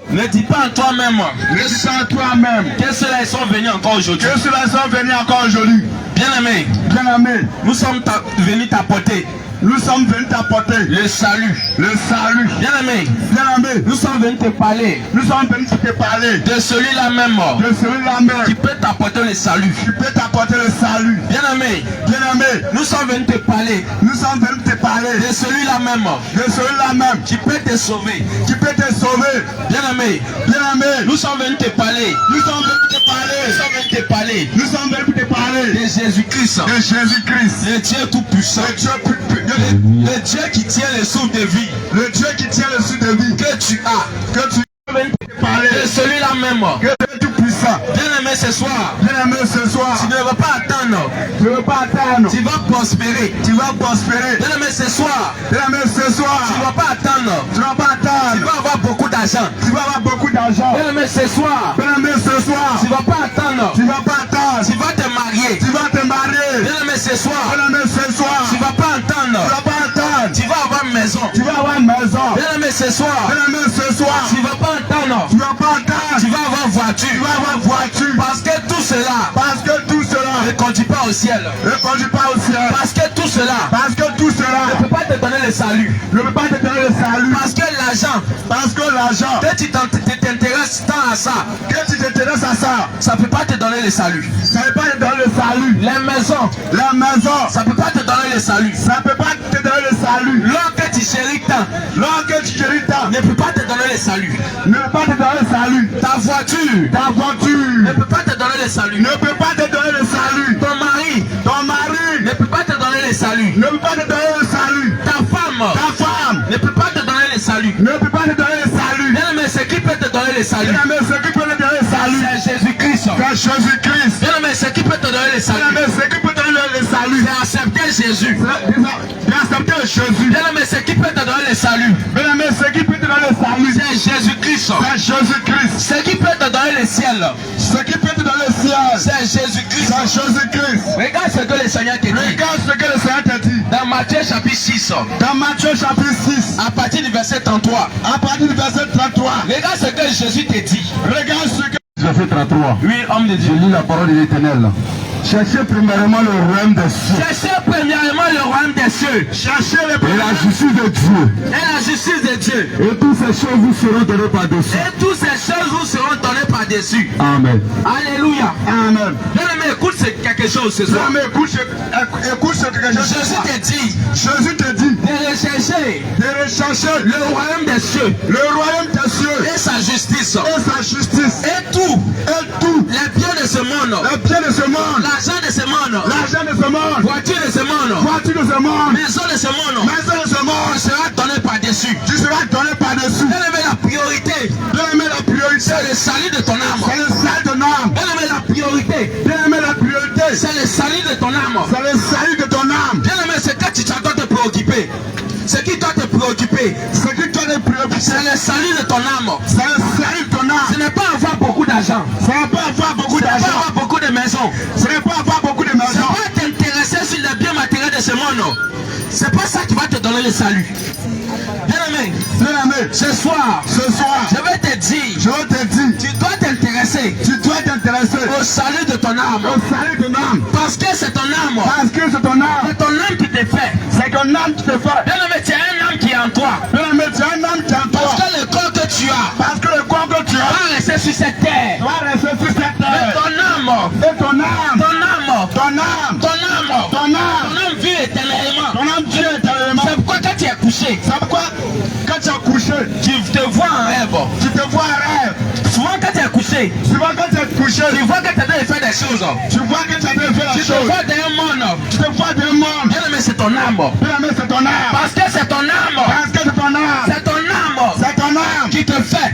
Ne dis pas en toi-même. Ne dis pas en toi-même. Que ceux-là sont venus encore aujourd'hui. Que ceux-là sont venus encore aujourd'hui. Bien-aimé. Bien-aimé. Nous sommes venus t'apporter. Nous sommes venus t'apporter le salut. Le salut. Bien-aimé. Bien-aimé. Nous sommes venus te parler. Nous sommes venus te parler. De celui-là même. De celui-là même. Qui peut t'apporter le salut. Qui peut t'apporter le salut. Bien-aimé. Bien-aimé. Nous sommes venus te parler. Nous sommes venus te parler. De celui-là même. De celui-là même. Qui peut te sauver. Qui peut te sauver. Bien-aimé. Bien-aimé. Nous sommes venus te parler. Nous sommes venus te parler. Nous sommes venus te parler. Nous sommes venus te parler. De Jésus-Christ. De Jésus-Christ. Le Dieu tout-puissant. Le Dieu qui tient les souffles de vie. Le Dieu qui tient les souffles de vie. Que tu as. Que tu as vendu parler. De celui-là même. Que tu es tout puissant. Bien-aimé ce soir. Bien-aimé ce soir. Tu ne veux pas attendre. Tu ne veux pas attendre. Tu vas prospérer. Tu vas prospérer. Bien-aimé ce soir. Bien-aimé ce soir. Tu ne vas pas attendre. Tu ne vas pas attendre. Tu vas avoir beaucoup d'argent. Tu vas avoir beaucoup d'argent. Bien-aimé ce soir. Bien-aimé ce soir. Tu ne vas pas attendre. Tu ne vas pas attendre. Tu vas te marier. Tu vas te marier. Bien-aimé ce soir. Bien-aimé ce soir. Tu ne vas pas attendre. Tu ne vas pas attendre. Tu vas avoir une maison. Tu vas avoir une maison. Bien-aimé ce soir. Bien-aimé ce soir. Tu ne vas pas attendre. Tu ne vas pas attendre. Tu vas avoir voiture. Tu vas avoir voiture. Parce que tout cela. Parce que tout cela. Ne conduit pas au ciel. Ne conduit pas au ciel. Parce que tout cela. Parce que tout cela. Ne peut pas te donner le salut. Ne peut pas te donner le salut. Parce que l'argent. Parce que l'argent. Que tu t'intéresses tant à ça. Que tu t'intéresses à ça. Ça ne peut pas te donner le salut. Ça ne peut pas te donner le salut. Les maisons. La maison. Ça ne peut pas te donner le salut. Ça ne peut pas te donner le salut. L'or que tu chéris tant. L'or que tu chéris tant. Ne peut pas te donner le salut. Ne peut pas te donner le salut. Ta voiture. Ta voiture. Ne peut pas te donner le salut. Ne peut pas te donner le salut. Ton mari. Ton mari. Ne peut pas te donner le salut. Ne peut pas te donner le salut. Ta femme. Ta femme. Ne peut pas te donner le salut. Ne peut pas te donner le salut. Bien-aimé, ce qui peut te donner le salut. Bien-aimé, ce qui peut te donner le salut. C'est Jésus-Christ. C'est Jésus-Christ. Bien-aimé, ce qui peut te donner le salut. Bien-aimé, ce qui peut te donner le salut. C'est accepter Jésus. C'est accepter Jésus. Bien-aimé, ce qui peut te donner le salut. Bien-aimé, ce qui peut te donner le salut. C'est Jésus-Christ. C'est Jésus-Christ. Ce qui peut te donner le ciel. Ce qui peut te donner le ciel. C'est Jésus-Christ. C'est Jésus-Christ. Regarde ce que le Seigneur te dit. Regarde ce que le Seigneur te dit. Dans Matthieu chapitre 6. Dans Matthieu chapitre 6. À partir du verset 33. À partir du verset 33. Regarde ce que Jésus te dit. Regarde ce que... Verset 33. Oui, homme de Dieu. Je lis la parole de l'Éternel. Cherchez premièrement le royaume des cieux. Cherchez premièrement le royaume des cieux. Cherchez et la justice de Dieu. Et la justice de Dieu. Et toutes ces choses vous seront données par-dessus. Et toutes ces choses vous seront données par-dessus. Amen. Alléluia. Amen. Bien-aimé, écoute quelque chose ce soir. Bien-aimé, écoute ce quelque chose. Jésus te dit. Jésus te dit. De rechercher. De rechercher le royaume des cieux. Le royaume des cieux. Et sa justice. Et sa justice. Et tout. Et tout. Les biens de ce monde. Les biens de ce monde. L'argent de ce monde. L'argent de ce monde. Voiture de ce monde. Voiture de ce monde. Maison de ce monde. Maison de ce monde. Tu seras donné par-dessus. Tu seras donné par-dessus. Bien-aimé, la priorité. Bien-aimé, la priorité. C'est le salut de ton âme. C'est le salut de ton âme. Bien-aimé, la priorité. Bien-aimé, la priorité. C'est le salut de ton âme. C'est le salut de ton âme. Bien-aimé, c'est que tu dois te préoccuper. Ce qui doit te préoccuper. Ce qui doit te préoccuper. C'est le salut de ton âme. C'est le salut de ton âme. Ce n'est pas avoir beaucoup d'argent. Ce n'est pas avoir beaucoup d'argent. Ce n'est pas avoir beaucoup de maisons. Ce n'est pas avoir beaucoup de Ce maisons. n'est pas t'intéresser sur les biens matériels de ce monde. C'est pas ça qui va te donner le salut. Bien-aimé, ce soir, je vais te dire, tu dois t'intéresser au salut de ton âme. Parce que c'est ton âme. C'est ton âme qui te fait. Bien-aimé, tu as un âme qui est en toi. Parce que le corps que tu as va rester sur cette terre. Mais ton âme vit éternellement. C'est pourquoi quand tu es couché, tu te vois en rêve. Souvent quand tu es couché, tu vois que tu dois faire des choses. Tu te vois d'un monde. Bien-aimé, c'est ton âme. Parce que c'est ton âme. C'est ton âme qui te fait.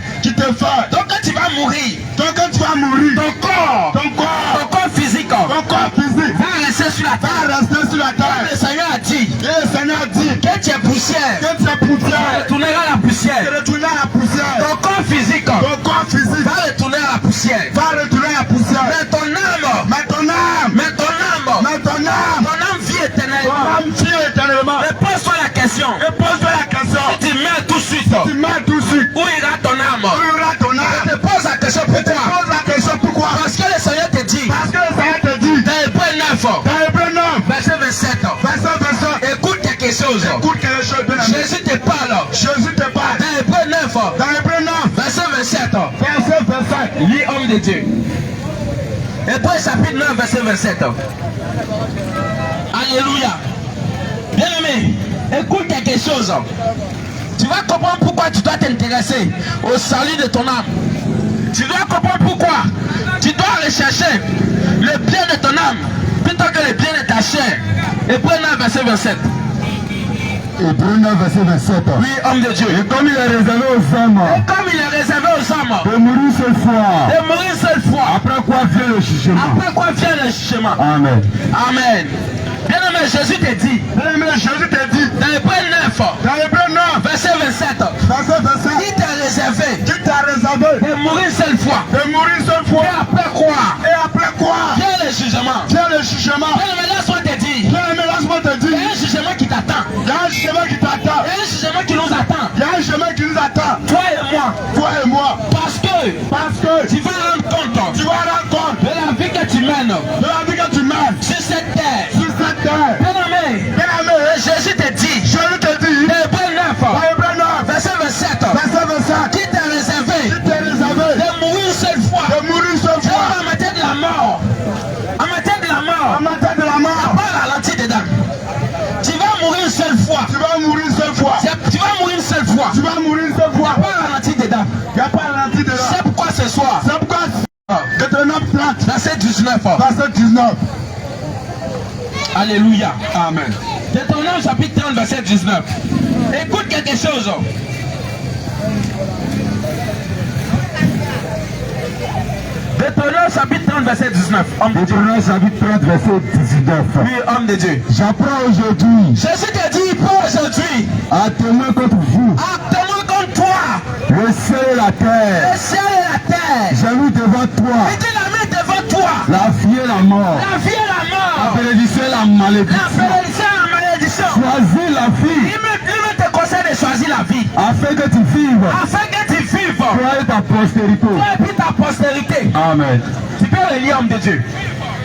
Donc quand tu vas mourir, ton corps physique va rester sur la terre. Le Seigneur a dit que tu es poussière. Tu retourneras à la poussière. Ton corps physique va retourner à la poussière. Mais ton âme vit éternellement. Mais pose-toi la question. Si tu meurs tout de suite, où ira ton âme? quelque chose. Écoute quelque chose, bien aimé. Jésus te parle. Jésus te parle. Dans Hébreux 9. Dans Hébreux 9, Verset 27. verset 25. Lis homme de Dieu. Hébreux chapitre 9, verset 27. Alléluia. Bien aimé, écoute quelque chose. Tu vas comprendre pourquoi tu dois t'intéresser au salut de ton âme. Tu dois comprendre pourquoi tu dois rechercher le bien de ton âme plutôt que le bien de ta chair. Hébreux 9, verset 27. Hébreux 9, verset 27. Oui, homme de Dieu. Et comme il est réservé aux hommes Et comme il est réservé aux hommes de mourir seule fois, de mourir seule fois, après quoi vient le jugement. après quoi vient le jugement. Amen. Amen. Bien aimé, Jésus te dit, Bien aimé, Jésus te dit, dans Hébreux 9, dans Hébreux 9, verset 27, verset 25, il t'a réservé qui t'a réservé de mourir seule fois. de mourir seule fois. Et après quoi Et après quoi vient le jugement. vient le jugement. Bien aimé, laisse-moi te dire, Bien aimé, laisse-moi te il y dire, a un jugement qui t'attend. il y a un chemin qui t'attend. Il y a un jugement qui nous attend. Il y a un chemin qui nous attend. Toi et moi. Toi et moi. Parce que Tu tu vas rendre compte vas rendre compte de la vie que tu mènes de la vie que tu mènes sur cette terre. sur cette terre. Bien aimé, Bien aimé, Jésus te dit, Jésus te dit, dans Hébreux 9, dans Hébreux 9, verset 27, verset 25, qui t'a réservé qui t'est réservé de mourir une seule fois. de mourir seule C'est fois. en matière de la mort. En matière de la En mort, matière de la mort, pas ralenti dedans. Tu vas mourir une seule fois. tu vas mourir une seule fois. Tu vas mourir une seule fois. Tu vas mourir une seule fois. Pas ralenti dedans. Il n'y a pas ralenti de là. C'est pourquoi ce soir, C'est pourquoi Deutéronome 30, verset 19. verset 19. Alléluia. Amen. Deutéronome chapitre 30, verset 19. Écoute quelque chose. Deutéronome chapitre 30, verset 19. Homme de Dieu. Deutéronome chapitre 30, verset 19. Oui, homme de Dieu. J'apprends aujourd'hui Jésus te dit, pas aujourd'hui, à témoin contre vous acte-moi contre toi, le ciel et la terre. le ciel et la terre. J'ai mis devant toi Et tu la mets devant toi, la vie et la mort, la vie et la la mort, bénédiction et la la malédiction. bénédiction et la malédiction. Choisis la vie Il te conseille de choisir la vie, afin que tu vives, afin que tu vives, toi et ta postérité. toi et puis ta postérité. Amen. Tu peux le lire, homme de Dieu.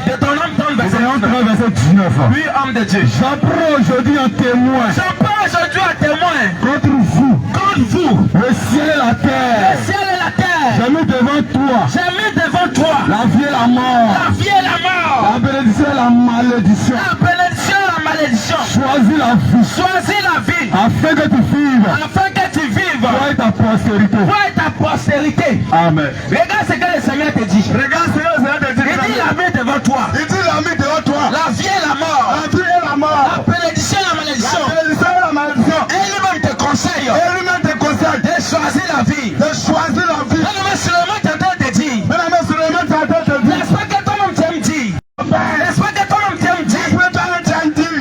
Deutéronome 30, verset Deutéronome 19. 30, verset 19. Oui, homme de Dieu. J'apprends aujourd'hui un témoin Je prends aujourd'hui un témoin contre vous, contre vous, le ciel et la terre. le ciel et la terre. J'ai mis devant toi J'ai mis devant toi la vie et la mort, la vie et la mort, la bénédiction et la malédiction. la bénédiction et la malédiction. Choisis la vie Choisis la vie afin que tu vives, afin que tu vives, toi et ta postérité. toi et ta postérité. Amen. Regarde ce que le Seigneur te dit. Regarde ce que le Seigneur te dit. Il dit la vie devant toi, Il dit la vie devant toi, la vie et la mort, la vie et la la mort, bénédiction et la malédiction. la bénédiction et la malédiction. Et lui-même te conseille Et lui-même te conseille de choisir la vie. de choisir la vie. Mais seulement tu es en train de dire, Mesdames et messieurs, le maître te dit, n'est-ce pas que toi-même tu aimes dire, n'est-ce pas que toi-même tu aimes dire,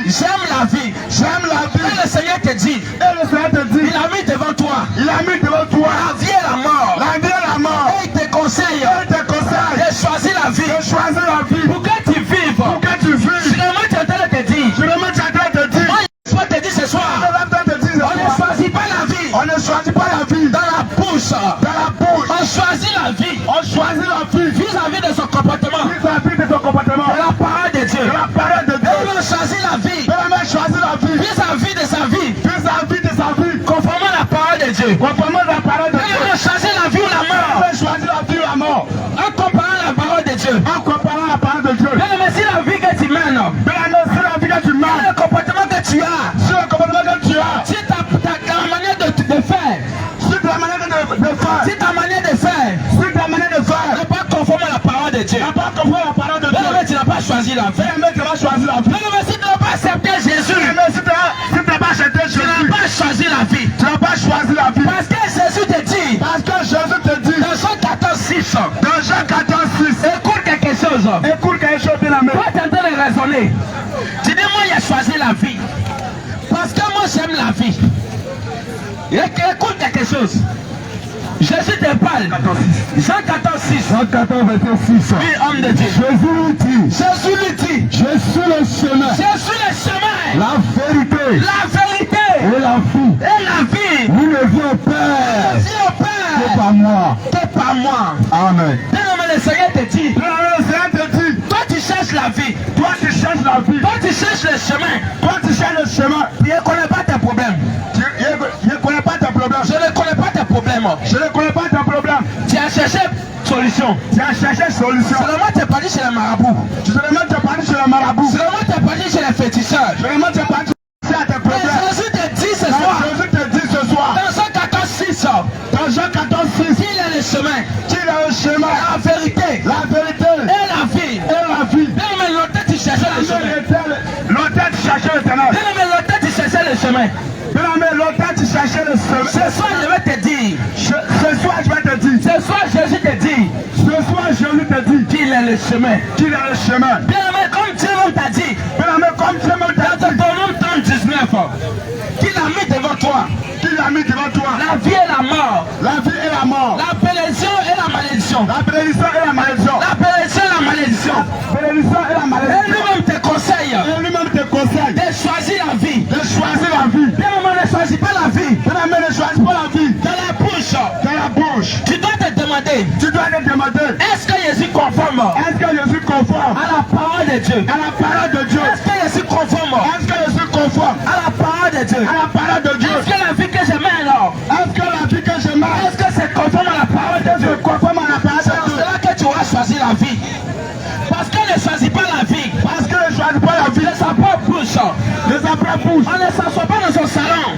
j'aime la vie, j'aime la et vie. le Seigneur te dit, Et le Seigneur te dit, il a mis devant toi il a mis devant toi la vie et la mort, la vie et la mort. et il te conseille Et il te conseille de choisir la vie de choisir la vie pour que tu vives. pour que tu vives. Finalement tu es en train de te dire, Je le maître te dit, moi je te dire ce soir, le maître te dit, on ne choisit pas la vie on ne choisit pas la vie dans la bouche, dans la bouche. on choisit la vie On choisit la vie vis-à-vis de son comportement, vis-à-vis de son comportement. de la parole de Dieu. De la parole de Dieu. Et on choisit la vie De la main choisit la vie vis-à-vis de sa vie, vis-à-vis de sa vie. conformément à la parole de Dieu. Conformément à la parole de Et Dieu. on choisit la vie ou la On mort choisit la vie ou la mort. en comparant la parole de Dieu. En comparant la parole de Dieu. Mais si la vie que tu mènes, C'est la vie que tu mènes. le comportement que tu as, Sur le comportement que tu as. si ta manière de faire, Sur ta manière de faire. si ta manière de faire Sur ta manière de faire. n'est pas conforme à la parole de Dieu, Tu n'as pas compris la parole de Dieu. mais tu n'as pas choisi la vie. Mais tu vas choisir la vie. Mais si tu n'as pas accepté Jésus, Mais si tu n'as pas acheté tu n'as Jésus, pas choisi la vie. tu n'as pas choisi la vie. Parce que Jésus te dit, Parce que Jésus te dit, dans Jean 14, 6, dans Jean 14, 6, écoute quelque chose. écoute quelque chose bien aimé. Toi, tu es en train de raisonner. Tu dis, moi, j'ai choisi la vie. Parce que moi, j'aime la vie. Écoute quelque chose. Jésus te parle. Jean 14, 6. Jean 14, verset 6. Oui, homme de Dieu. Jésus lui dit, Jésus lui dit, je suis le chemin, je suis le chemin, la vérité la vérité et la vie. et la vie. Nous ne vient au Père Viens au que Père, par moi. que par moi. Amen. Bien, le Seigneur te dit, Le Seigneur te dit, toi, tu cherches la vie. Toi, tu cherches la vie. Toi, tu cherches le chemin. Toi, tu cherches le chemin. Tu ne connais pas tes problèmes. Je ne connais pas tes problèmes. Je ne connais pas tes problèmes. Je ne connais pas tes problèmes. Tu as cherché solution. Tu as cherché solution. Seulement tu es parti chez les marabouts. Seulement tu es parti chez les marabouts. Seulement tu es parti chez les féticheurs. Seulement tu es parti chez tes problèmes. Jésus te dit ce soir. Jésus te dit ce soir. Dans Jean 14:6. Dans Jean 14:6. Qu'il est le chemin. Qu'il est le chemin. La vérité. La vérité. Et la vie. Et la vie. Bien mais longtemps tu cherchais le chemin. Longtemps tu cherchais l'éternel. Bien mais longtemps tu cherchais le chemin. Bien longtemps tu cherchais le chemin. Ce soir je vais te dire. Ce soir je vais te dire. Ce soir Jésus te dit. Ce soir Jésus te dit. Qu'il est le chemin. Qu'il est le chemin. Bien mais comme Dieu t'a dit. Bien comme Dieu t'a Dans dit. ton nom 39. Qu'il a mis devant toi. Qu'il a mis devant toi. La vie et la mort. La vie et la mort. La bénédiction et la malédiction. La bénédiction et la malédiction. La bénédiction et la malédiction. La bénédiction et la Et malédiction. lui-même te conseille Et lui-même te conseille de choisir la vie. de choisir la vie. Bien mais ne choisis pas la vie. Bien ne choisis pas la vie. Dans la bouche. Dans la bouche. Tu dois te demander. Tu dois te demander. Est-ce que Jésus conforme Est-ce que je suis conforme à la parole de Dieu? à la parole de Dieu? Est-ce que Jésus conforme Est-ce que je suis conforme à la parole de Dieu? à la parole de Dieu? Est-ce que la vie que je mène alors? Est-ce que la vie que je mène, Est-ce que c'est conforme à la parole de je Dieu? conforme à la parole C'est de pour Dieu? cela que tu vas choisir la vie. Parce qu'elle ne choisit pas la vie. Parce que je ne choisis pas la vie. De sa propre bouche. De sa propre bouche. On ne s'assoit pas dans son salon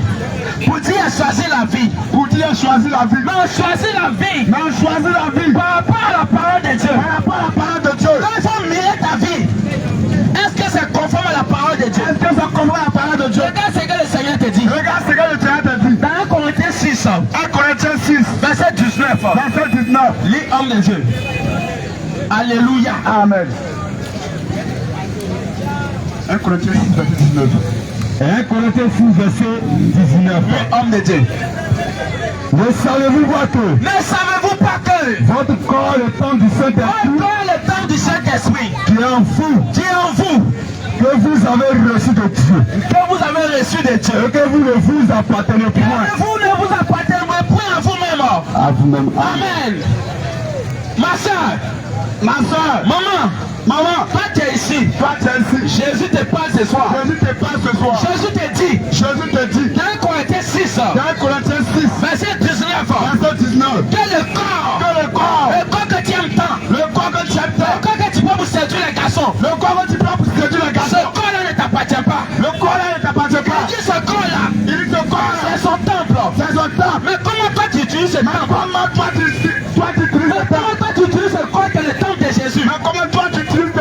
pour dire choisir la vie. Pour dire choisir la vie. Mais on choisit la vie Mais on choisit la vie par rapport à la parole de Dieu. par rapport à la parole de Dieu. Quand il faut mêler ta vie, est-ce que c'est conforme à la parole de Dieu? Est-ce que ça conforme à la parole de Dieu? Regarde ce que le Seigneur te dit. Regarde ce que le Seigneur te dit. Dans 1 Corinthiens 6, 1 Corinthiens 6, verset 19. verset 19. Lis homme de Dieu. Alléluia. Amen. 1 Corinthiens 6, verset 19. 1 Corinthiens 6, verset 19. Homme de Dieu. Ne savez-vous pas que Ne savez-vous pas que votre corps est le temps du Saint-Esprit encore le temps du Saint-Esprit qui est en vous, qui est en vous, que vous avez reçu de Dieu, que vous avez reçu de Dieu, et que vous ne vous appartenez point et vous ne vous appartenez point à vous-même. à vous-même. Amen. Ma soeur, Ma soeur, maman, toi tu es ici. toi tu es ici. Jésus te parle ce soir. Jésus te parle ce soir. Jésus te dit, Jésus te dit, dans 1 Corinthiens 6, 1 Corinthiens 6, verset 19, verset 19, que le corps que tu aimes tant, le corps que tu aimes tant, le corps que tu peux pour séduire les garçons, le corps que tu prends pour séduire les ce garçons, corps-là ne t'appartient pas. le corps là ne t'appartient pas. Il dit ce corps-là, Il dit ce corps là, c'est son temple. c'est son temple. Mais comment toi tu utilises ce temple? Comment toi tu utilises Mais le comment temple? toi tu utilises ce corps que le temple de Jésus Mais comment toi tu utilises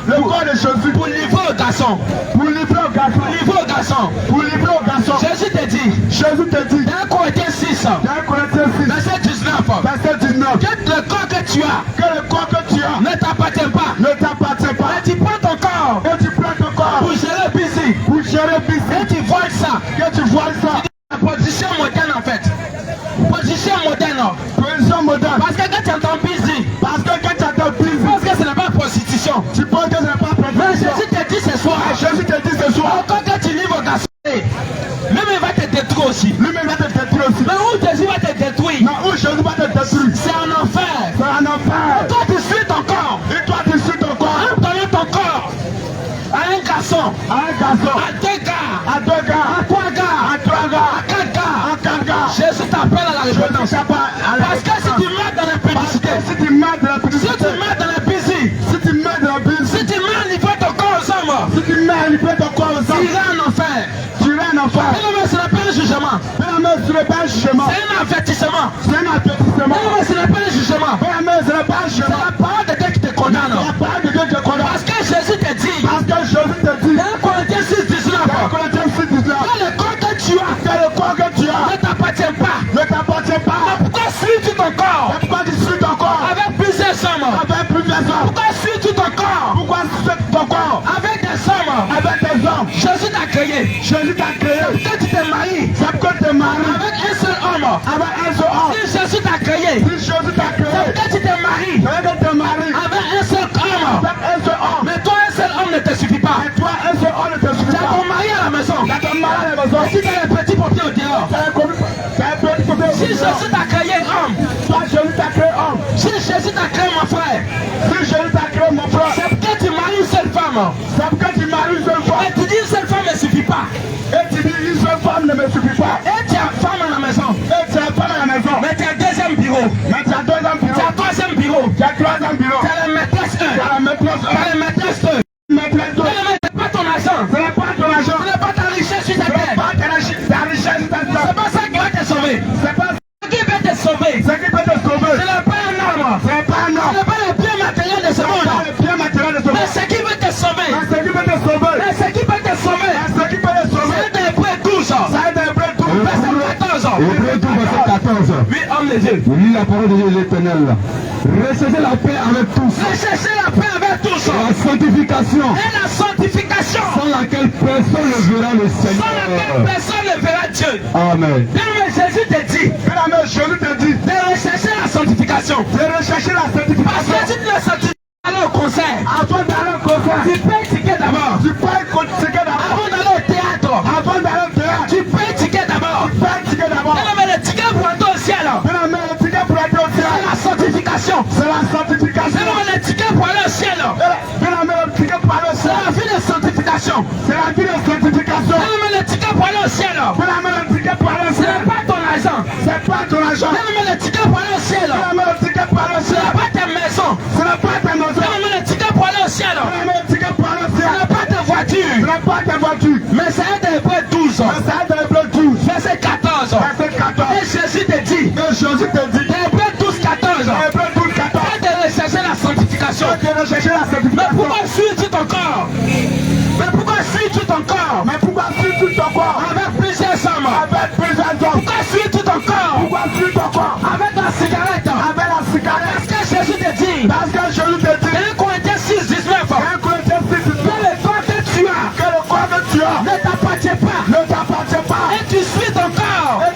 le corps de Jésus pour livrer aux garçons? pour livrer aux garçons? Livrer aux garçons. Pour livrer aux garçons. Jésus te dit, Jésus te dit, dans 1 Corinthiens 6, 1 Corinthiens 6, verset 19, verset 19, que le corps que tu as que le corps que tu as ne t'appartient pas. ne t'appartient pas. Mais tu prends ton corps Et tu prends ton corps pour gérer busy. pour gérer business. Et tu vois ça. Que tu vois ça. La position moderne en fait. Position moderne. Position moderne. Parce que quand tu entends busy, Parce que quand tu attends tu business, penses que ce n'est pas prostitution. tu penses que ce n'est pas Mais prostitution. Jésus te dit ce soir, Jésus te dit ce soir, encore que tu livres au garçon, même il va te détruire aussi. lui-même va te détruire aussi. Mais où Jésus va te détruire? Mais où Jésus va te détruire? C'est en enfer. C'est un enfer. Toi tu suis ton corps. Et toi tu suis ton corps En donnant ton corps à un garçon, à un garçon, à deux gars, à deux gars, à trois gars, à trois gars, à quatre gars. à quatre gars. Jésus t'appelle à la Jésus repentance. t'appelle à la Parce que si tu mets dans la publicité, Si tu mets de la si publicité, tu mets dans la busy, si tu mets de la publicité, si tu mets à livrer ton corps aux hommes, si tu mets à livrer ton corps aux tu hommes, iras en enfer. tu iras en enfer. Mais ce n'est pas un jugement, Mais ce n'est pas un jugement. c'est un avertissement. C'est un avertissement. Mais ce n'est pas un jugement, Mais ce n'est pas un c'est jugement. la parole de Dieu qui te condamne. La parole de Dieu te condamne. Parce que Jésus te dit, Parce que Jésus te dit, dans 1 Corinthiens 6, 19, 1 Corinthiens 6, 19, que le corps que tu as que le corps que tu as ne t'appartient pas. ne t'appartient pas. Pourquoi suis-tu ton corps Pourquoi tu suis ton corps avec plusieurs hommes? avec plusieurs hommes? Pourquoi suis-tu ton corps Pourquoi tu suis ton corps avec des hommes? avec des hommes? Jésus t'a créé. Jésus t'a créé. Quand tu t'es marié C'est pourquoi tu es marié avec un seul homme, avec un seul homme. si Jésus t'a créé, Si Jésus t'a créé, quand tu t'es marié c'est que tu es marié avec un seul homme, avec un seul homme. mais toi un seul homme ne te suffit pas. Et toi, un seul homme ne te Tu suffit as pas. ton mari à la maison. Tu as ton mari à la maison. Si tu as les petits papiers au dehors, Tu as un petit côté. si Jésus t'a créé homme, Toi, Jésus t'a créé homme. si Jésus t'a créé mon frère, Si Jésus t'a créé mon frère, c'est femme. C'est pourquoi tu maries une seule femme. Et tu dis une seule femme ne suffit pas. Et tu dis une seule femme ne me suffit pas. Et tu as femme à la maison. Et tu as femme à la maison. Mais tu as deuxième bureau. Mais tu as deuxième bureau. Tu as troisième bureau. Tu as troisième bureau. Tu as la maîtresse 1. Tu as la maîtresse 1. Tu as la maîtresse 2. Maîtresse 2. Ce n'est pas ton argent. Ce n'est pas ton argent. Ce n'est pas ta richesse sur ta Ce n'est terre. pas ta richesse sur ta terre. C'est pas ça qui va te sauver. C'est pas Ce qui va te sauver. ce qui peut te sauver. Ce n'est pas un arme. Ce n'est pas un Ce homme. n'est pas le bien matériel de ce Ce n'est monde. pas le bien matériel de ce Mais monde. ce qui veut te sauver. Mais ce qui peut te sauver. Mais ce qui peut te sauver. Mais ce qui peut te sauver. C'est d'Hébreux 12. Ça aide un peu tout. Verset 14. Hébreux 12, verset 14. Oui, homme de Dieu. Lis la parole de Dieu de l'Éternel. Recherchez la paix avec tous. Recherchez la paix avec tous. La sanctification. Et la sanctification. Sans laquelle personne ne verra le Sans laquelle Seigneur. personne ne verra Dieu. Amen. Bien, mais Jésus te dit Bien, Jésus te dit de rechercher la sanctification. de rechercher la Parce sanctification. que si tu ne sanctifies pas aller au concert, Avant d'aller au concert, tu payes ticket d'abord. tu payes le ticket d'abord. Avant d'aller au théâtre, Avant d'aller au théâtre, tu payes ticket d'abord. tu payes le ticket d'abord. Bien, mais le ticket pour entrer au ciel, Bien, le ticket pour aller au c'est théâtre, la sanctification. c'est la sanctification. Bien, mais le ticket pour aller au ciel, Bien, le ticket pour aller au c'est ciel, la vie de sanctification. c'est la vie de sanctification. Bien, mais le ticket pour aller au ciel, Bien, le ticket pour aller au ce ciel, n'est pas ton argent. c'est pas ton argent. Bien, mais le ticket pour aller au ciel, Bien, le ticket pour aller au ce ciel, n'est pas ta maison. ce n'est pas ta maison. Bien, mais le ticket pour aller au ciel, Bien, le ticket pour aller au ce ciel, n'est pas ta ce voiture. n'est pas ta voiture. Mais c'est un Hébreux 12, Mais ça aide un peu tout. verset 14. Verset 14. Et Jésus te dit, Et Jésus te dit, Hébreux 12, 14, un peu tout 14. pas de rechercher la sanctification. De rechercher la Mais sanctification. pourquoi suis-tu ton corps? Mais pourquoi suis-tu ton corps? Mais pourquoi suis-tu ton corps Avec plusieurs sommes. avec plusieurs hommes? Pourquoi suis-tu ton corps? Pourquoi suis-tu ton corps Avec la cigarette. avec la cigarette? Parce que Jésus te dit, Parce que Jésus te dit, 1 Corinthiens 6, 19, un Corinthiens 6, que le corps que tu as que le corps que tu as ne t'appartient pas. ne t'appartient pas. Et tu suis ton corps Et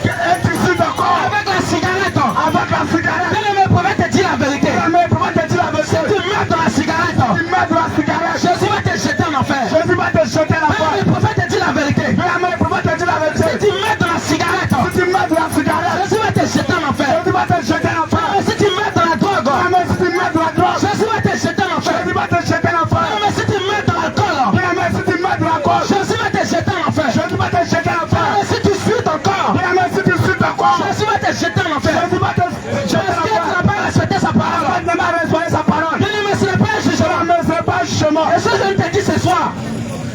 tu suis ton corps avec la cigarette. avec la cigarette. Que le prophète te dit la vérité. Mais pourquoi te dire la Si vérité? tu mets dans la cigarette, Tu mets de la cigarette. Jésus va te jeter en enfer. Jésus va te jeter la Mais porte. le prophète te dit la vérité. Mais pourquoi te dire la Si vérité? tu mets dans la cigarette, Si tu mets de la cigarette, Jésus va te jeter en enfer. Jésus va te jeter la porte. Mais si tu mets dans la drogue, Mais si tu mets de la drogue, Jésus va te jeter en enfer. Jésus va te jeter la porte. Mais si tu mets dans l'alcool, Mais si tu mets de la gauche, Jésus va te jeter en enfer. Jésus va te jeter la porte. Mais si tu suis ton corps, Mais si tu suis ton corps, Jésus va te jeter en enfer. Jésus va te Parce jeter que tu la n'as porte. pas respecté sa parole. Ne m'a respecté sa parole. Bien aimé, ce n'est pas un jugement. Mais ce n'est pas un jugement. Et ce que je te dis ce soir,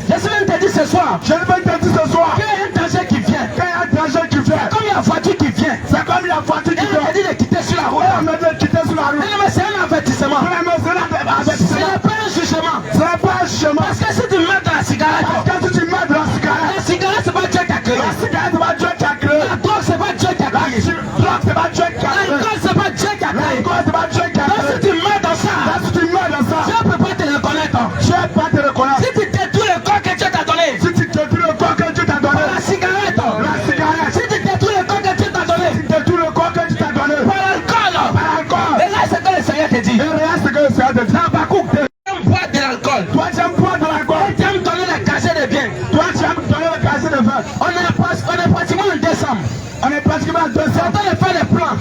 Jésus vient te dire ce soir, Je vais te dire ce soir, qu'il y a un danger qui vient. qu'il y a un danger qui vient. Comme il y a une voiture qui vient. C'est comme la voiture Et qui on vient. te dit de quitter sur la route. On me dit de quitter sur la route. Bien aimé, c'est un avertissement. Mais c'est Ce l'avertissement. n'est pas un jugement. Ce n'est pas un jugement. Parce que si tu mets dans la cigarette, Parce que si tu mets de la cigarette, la cigarette, c'est pas Dieu qui a créé. la cigarette va Dieu qui a créé. La drogue, c'est pas Dieu qui a La créé. drogue, c'est pas Dieu qui a créé. L'alcool, c'est pas Dieu qui a créé. L'alcool, c'est pas Dieu qui a Donc si créé. tu mets dans ça, Si tu mets dans ça, Dieu ne peut pas te reconnaître. Dieu va te reconnaître. Si tu détruis le corps que Dieu t'a donné, Si tu te dis le corps que Dieu t'a donné, par la cigarette, la cigarette, si tu détruis le corps que Dieu t'a donné, si tu te dis le corps que Dieu t'a donné, par l'alcool, par l'alcool, et là c'est que le Seigneur te dit, et rien ce que le Seigneur te dit. Habakkuk, tu aimes boire de l'alcool, Toi, tu aimes boire de l'alcool. tu aimes donner le casier de biens. Toi, tu aimes donner le casier de vin. On est pratiquement en décembre. On est pratiquement à 200 C'est en train de faire des plans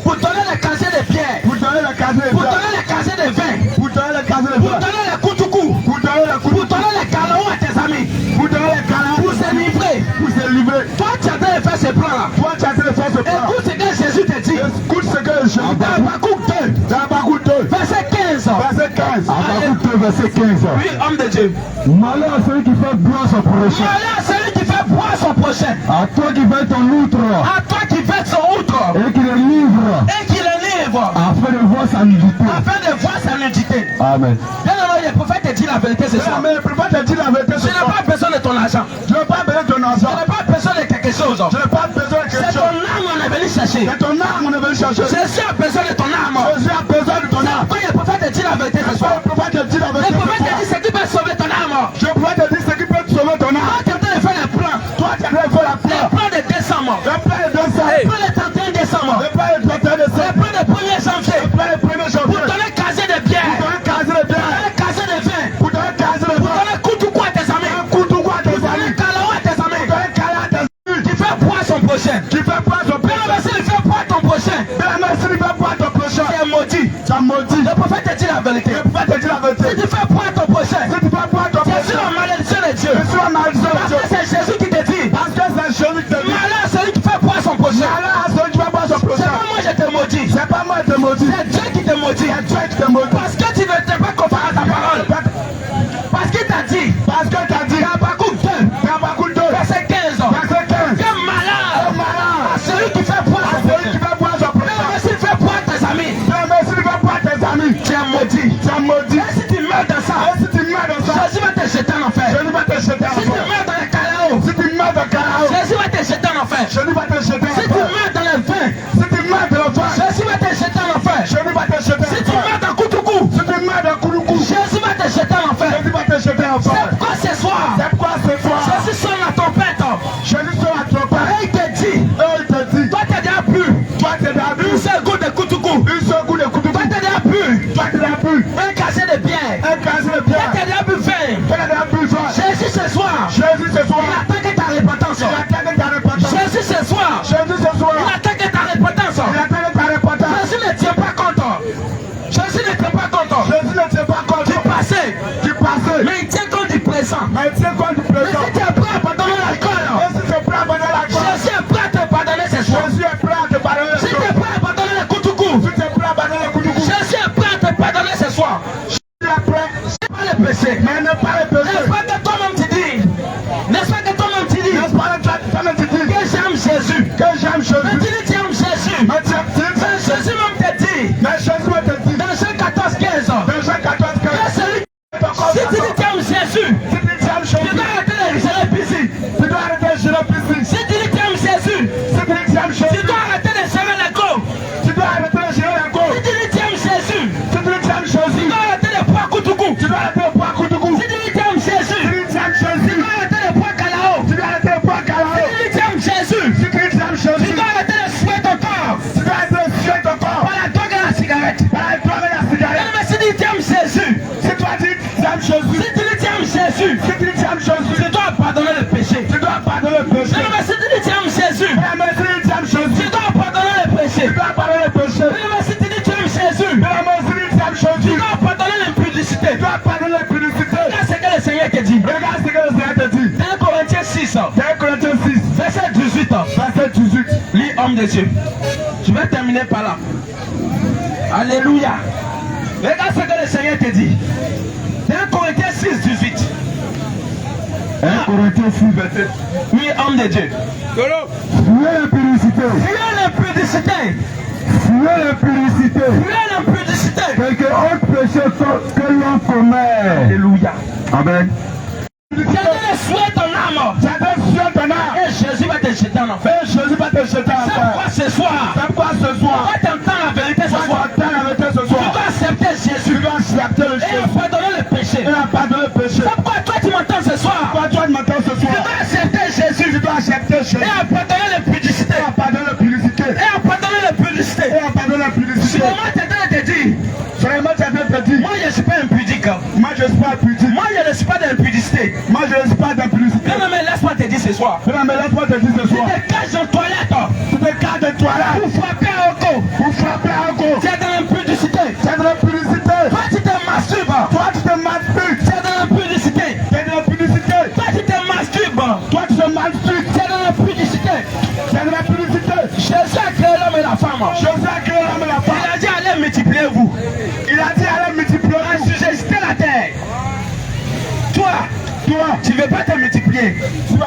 pour donner le casier de biens, pour donner le casier de pour vin. donner le casier de vin, Pour donner le casier de pour vin. donner le kutuku, Pour donner le coup. pour donner le galon à tes amis, Pour donner le câlin. pour se livrer. Pour se livrer. Toi, tu es en train de faire ces plans-là. Toi, tu as fait faire ce plan. Écoute ce que Jésus te dit. Écoute ce que je Dans Habakkuk 2, Dans Habakkuk 2, verset 15. verset 15. Habakkuk 2, verset 15. Oui, homme de Dieu. Malheur à celui qui fait boire son prochain. Malheur à celui qui fait boire son prochain. À toi qui fait ton outre. À toi qui verse son outre Et qui le livre. et qui le livre Afin de voir sa nudité. afin de voir sa nudité. Amen. Bien aimé, le prophète te dit la vérité ce soir. Mais le prophète te dit la vérité Je ce n'ai soir. pas besoin de ton argent. Je n'ai pas besoin de ton Je argent. n'ai pas besoin de quelque chose. Je n'ai pas besoin de C'est quelque ton chose. âme qu'on est venu chercher. C'est ton âme, on est venu chercher. Jésus a besoin de ton âme. Jésus a besoin de ton âme. Quand le prophète te dit la vérité ce soir, Le prophète te dit la le vérité prophète ce te soir. dit ce qui peut sauver ton âme. Je pourrais te dire ce qui peut te sauver ton âme. Toi, tu es en train de faire les plans. Toi, tu as fait la Les peur. plans de décembre. Le plan est 200. Les plans de 31 décembre. Le plan est 31 Les décembre. plans de 1er janvier. Le plan est 1er Pour janvier. donner casier de bière. Pour donner casier de Pour bière. donner casier de vin. Pour donner casier de Pour bière. donner kutuku à tes amis. Un coup de quoi à tes Pour donner amis. calao à tes Pour amis. donner câlin à tes amis. Qui fait boire son prochain. Qui fait pas ton Bien prochain. aimé, s'il fait boire ton prochain, Bien aimé, si tu fais pas ton prochain, c'est maudit. tu as maudit. Le prophète te dit la vérité. Le prophète te dit la vérité. Si tu fais boire ton prochain, Si tu maudit. C'est pas moi qui te maudis. C'est Dieu qui te maudit. C'est Dieu qui te maudit. Parce que tu ne t'es pas conforme à ta parole. Parce qu'il t'a dit. Parce que t'as dit. Habakkuk 2. Habakkuk 2. Verset 15. Verset 15. Que malheur. Malheur. À celui qui fait poids. À celui qui fait boire son prochain. Même s'il fait poids tes amis. Même s'il fait boire tes amis. Tu es maudit. Tu es maudit. Et si tu meurs dans ça. Et si tu meurs dans ça. Jésus va te jeter en enfer. Jésus va te jeter en Si tu enfer. meurs dans les calaos. Si tu meurs dans Carao. Jésus va te jeter en enfer. Jésus va te jeter en Si tu enfer. meurs dans les vins. Si tu meurs dans le vin. Jésus va te jeter en enfer. Jésus va te jeter Si en tu enfer. meurs dans Koutoukou. Si tu meurs dans Kouloukou. Jésus va te jeter en enfer. Jésus va te jeter en enfer. C'est pourquoi ce soir. C'est pourquoi ce soir. Jésus sonne à ton père. Jésus sera à ton père. Et il te dit. Et il te dit. Toi t'es déjà bu. Toi t'es déjà bu. Une seule goutte de Koutoukou. Une seule goutte de Kouloukou. Toi t'es déjà bu. Toi t'es déjà bu. Un casier de bière. Un casier de Toi bière. t'es déjà bu vin. Toi t'es déjà bu vin. Jésus ce soir. Jésus ce soir. Il attend que ta repentance. Il attend que ta repentance. Jésus ce soir. Jésus ce soir. Il attend que ta repentance. Il attend que ta repentance. Jésus ne tient pas compte. Jésus ne tient pas compte Jésus ne tient pas compte du passé. du passé. Mais il tient compte du présent. Mais il tient compte du Mais présent. si tu es prêt à pardonner l'alcool, Et si tu es prêt à abandonner la gloire. Jésus est prêt à te pardonner ce soir. Jésus est prêt à te pardonner. Si tu es prêt à pardonner le Koutoukou, Si tu es prêt à abandonner le Kouloukou. Jésus est prêt à te pardonner ce soir. Tu es prêt. C'est pas le péché. Mais ne pas le péché. N'est-ce pas que toi-même tu dis? N'est-ce pas que toi-même tu dis? N'est-ce pas le toi-même tu dis Que j'aime Jésus. que j'aime Mais Jésus. tu dis tu aimes Jésus. Mais tu aimes Mais Jésus même te dit, Mais Jésus me te dit. dans Jean 14, 15, Dans Jean 14, que celui si tu dis tu aimes Jésus, si tu aimes tu Jésus, dois arrêter de gérer piscine. tu dois arrêter de gérer piscine. Si tu dis tu aimes Jésus, Si tu aimes tu Jésus, dois arrêter de gérer la go. tu dois arrêter de gérer la cour. Si tu dis tu aimes Jésus, Si tu aimes tu Jésus, dois arrêter de boire Koutoukou. tu dois arrêter de boire Koutougou. Si tu dis tu aimes Jésus, Si tu aimes tu Jésus, dois arrêter de boire Kalao. tu dois arrêter de boire Si Carao. tu dis tu aimes Jésus, Si tu aimes tu Jésus, dois arrêter de souhaiter ton corps tu dois arrêter de suer ton corps. par la drogue et la cigarette. Par la drogue et la cigarette. Mais si tu dis tu aimes Jésus, Si toi tu aimes Jésus, si tu dis tu aimes Jésus, si tu aimes Jésus, tu dois pardonner le péché. tu dois pardonner le péché. Mais si tu dis tu aimes Jésus, Mais si tu aimes tu Jésus, dois pardonner le péché. tu dois pardonner le péché. Mais si tu dis tu aimes Jésus, Mais si tu aimes tu Jésus, dois pardonner l'impudicité. tu dois pardonner la publicité. Regarde ce que le Seigneur te dit. Regarde ce que le Seigneur te dit. 1 Corinthiens 6, 1 Corinthiens 6, verset 18. verset 18. Lis homme de Dieu. Je vais terminer par là. Alléluia. Regarde ce que le Seigneur te dit. 1 Corinthiens 6, 18. 1 Corinthiens 6, verset. Oui, homme de Dieu. Fuyez l'impudicité. Fuyez l'impudicité. Fuyez l'impudicité. Fuyez l'impudicité. Quelque autre péché que l'on commet. Alléluia. Amen. Dieu te souhaite ton âme. J'adore sur ton âme. Et Jésus va te jeter en enfer. Et Jésus va te jeter en C'est pourquoi enfer. ce soir, C'est pourquoi ce soir, toi t'entends la vérité ce toi soir. tu entends la vérité ce Tu soir. dois accepter Tu Jésus dois accepter le et Jésus. pardonner le péché. Et à pardonner le péché. C'est pourquoi toi tu m'entends ce soir. Toi tu m'entends ce Tu soir. dois accepter Jésus Tu dois accepter Jésus. et à pardonner l'impudicité. Et à pardonner la publicité. Et à pardonner l'impudicité. Et à pardonner la publicité. Sûrement quelqu'un te dit, Seulement tu as bien dit. moi je ne suis pas impudique. Moi je ne suis pas impudique. Moi je ne suis pas d'impudicité. Moi je ne suis pas d'impudicité. Non mais laisse-moi te dire ce soir. Mais laisse-moi te dire ce Tu soir. te caches en toilette Tu te gardes de toi là. pour frapper un co. Pour frapper encore. Tu es dans l'impudicité. Tu as de la publicité. Toi tu te masturbes. Toi tu te masturbes. Tu es dans l'impudicité. Tu as de la publicité. Toi tu te masturbes. Toi tu te masturbes. Tu es dans l'impudicité. Tu as de la publicité. Jésus a créé l'homme et la femme. Jésus a créé l'homme et la Il femme. a dit allez multipliez-vous. Il a dit allez multiplier. Assujettez la terre. Toi, tu ne veux pas te multiplier. Tu ne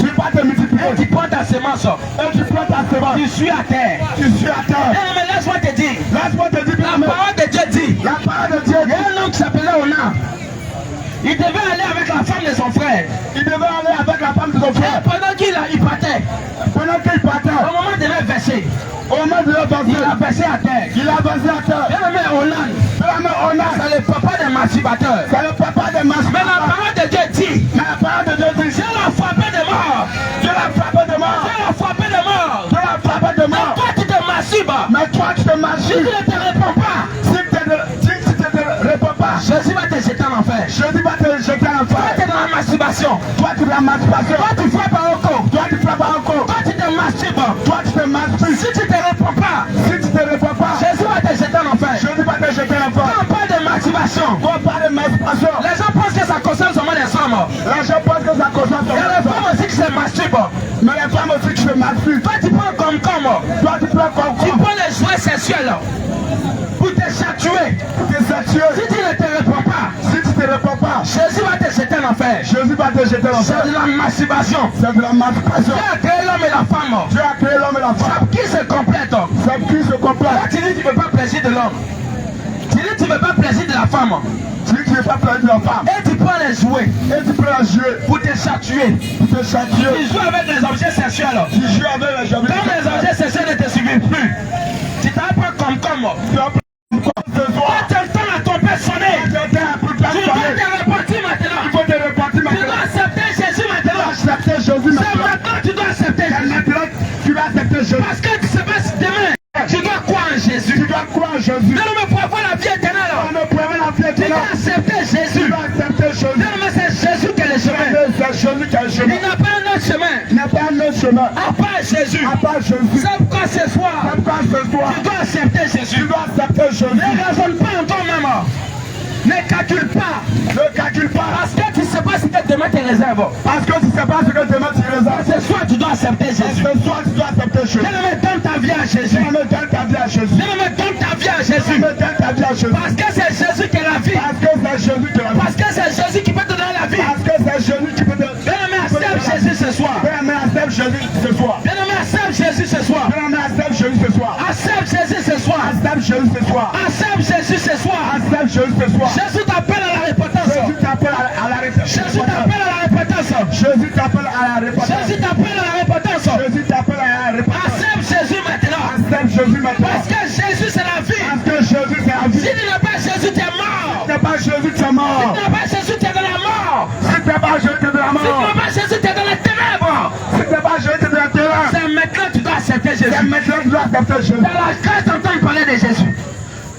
veux pas te multiplier. Et tu prends ta semence. Et tu prends ta semence. Tu suis à terre. Tu suis à terre. Eh, mais laisse-moi te dire. Laisse-moi te dire. La parole de Dieu dit. La parole de Dieu. Il y a un homme qui s'appelait Onan. Il devait aller avec la femme de son frère. Il devait aller avec la femme de son Et frère. pendant qu'il partait, Pendant qu'il partait, au moment de le verser, au moment de la il a versé à terre. il a versé à terre. Bien aimé Onan, On a. c'est le papa des masturbateurs. C'est le papa des masques. Mais la parole de Dieu dit, Mais la parole de Dieu dit, Dieu l'a frappé de mort. Dieu l'a frappé de mort. Dieu l'a frappé de mort. Dieu l'a frappé de Mais mort. toi tu te masturbes. Mais toi tu te Si tu masturbes. ne te réponds pas, Si tu te réponds pas, Jésus va te jeter en enfer. Jésus va te jeter en Toi tu es enfer. dans la masturbation. Toi tu la masturbation. Toi tu frappes un corps. Toi tu frappes encore. Toi tu te masturbes. Toi tu te masturbes. Si tu ne te réponds pas, Si tu te réponds pas, Jésus va te jeter en enfer. Jésus va te jeter en Quand enfer. on parle de masturbation, Quand on parle de masturbation, les gens pensent que ça concerne seulement les femmes. là je pense que ça concerne Il y a les femmes aussi qui se masturbent. Mais les femmes aussi qui se masturbent. Toi tu prends comme. Toi tu prends comme Tu prends les jouets sexuels. sensuel pour te chatuer. Si tu ne te réponds pas, Jésus va te jeter en enfer. C'est de la masturbation. Dieu a créé l'homme et la femme. Ça qui se complète. Là, tu dis tu ne veux pas plaisir de l'homme. Tu dis tu ne veux pas plaisir de la femme. Et tu prends les jouets. Pour te chatuer. Tu joues avec des objets sexuels. Quand les objets sexuels ne te suivent plus, tu t'apprends comme. Tu entends la trompette sonner. Tu dois te repentir maintenant. Tu dois accepter Jésus maintenant. C'est maintenant que tu dois accepter Jésus. Parce que tu sais pas si demain, tu dois croire en Jésus. Non, mais pour avoir la vie éternelle, tu dois accepter Jésus. Non, mais c'est Jésus qui est le chemin. Il n'a pas un autre chemin. À part Jésus. C'est pourquoi ce soir, tu dois accepter Jésus. Ne raisonne pas en toi-même. Ne calcule pas. Parce que tu ne sais pas ce que demain te réserve. Ce soir, tu dois accepter Jésus. Donne ta vie à Jésus. Donne ta vie à Jésus. Parce que c'est Jésus qui est la vie. Parce que c'est Jésus qui peut te donner la vie. Bien-aimé, accepte Jésus ce soir. Bien-aimé, accepte Jésus ce soir. Accepte Jésus ce soir. Accepte Jésus ce soir. Jésus t'appelle à la repentance. Jésus t'appelle à la repentance. Accepte Jésus maintenant. Parce que Jésus c'est la vie. Si tu n'as pas Jésus, tu es mort. Si tu n'as pas Jésus, tu es dans la mort. Si tu n'as pas Jésus, tu es dans les ténèbres. C'est maintenant que tu dois accepter Jésus. Dans la grâce d'entendre parler de Jésus.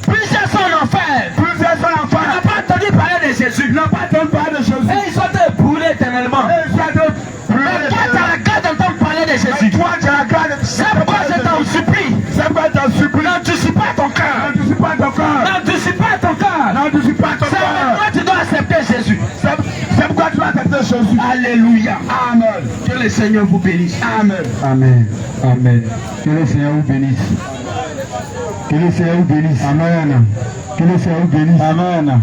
Plusieurs sont en enfer. Ils n'ont pas entendu parler de Jésus. Et ils sont brûlés éternellement. Mais toi, tu as la grâce d'entendre parler de Jésus. C'est pourquoi je t'en supplie. N'endurcis pas ton cœur. C'est maintenant que tu dois accepter Jésus. Alléluia. Amen. Que le Seigneur vous bénisse. Amen. Que le Seigneur vous bénisse. Amen. Que le Seigneur vous bénisse. Amen.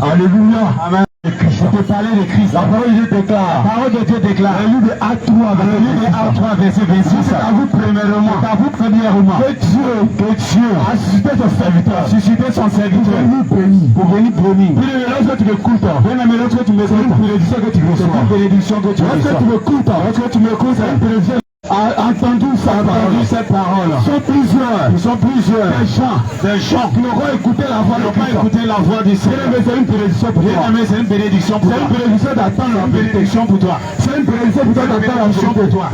Alléluia. Amen. Je te parlais de Christ. La parole de Dieu déclare. Le livre de Actes 3, verset 26. C'est à vous premièrement. Que Dieu a suscité son serviteur. Pour venir bénir. Puis lorsque tu m'écoutes, lorsque tu m'écoutes, entendu cette parole. Ils sont plusieurs. Des gens qui n'auront écouté la voix du Seigneur. C'est une bénédiction pour toi. C'est une bénédiction d'attendre la bénédiction pour toi. C'est une bénédiction pour toi d'attendre la bénédiction pour toi.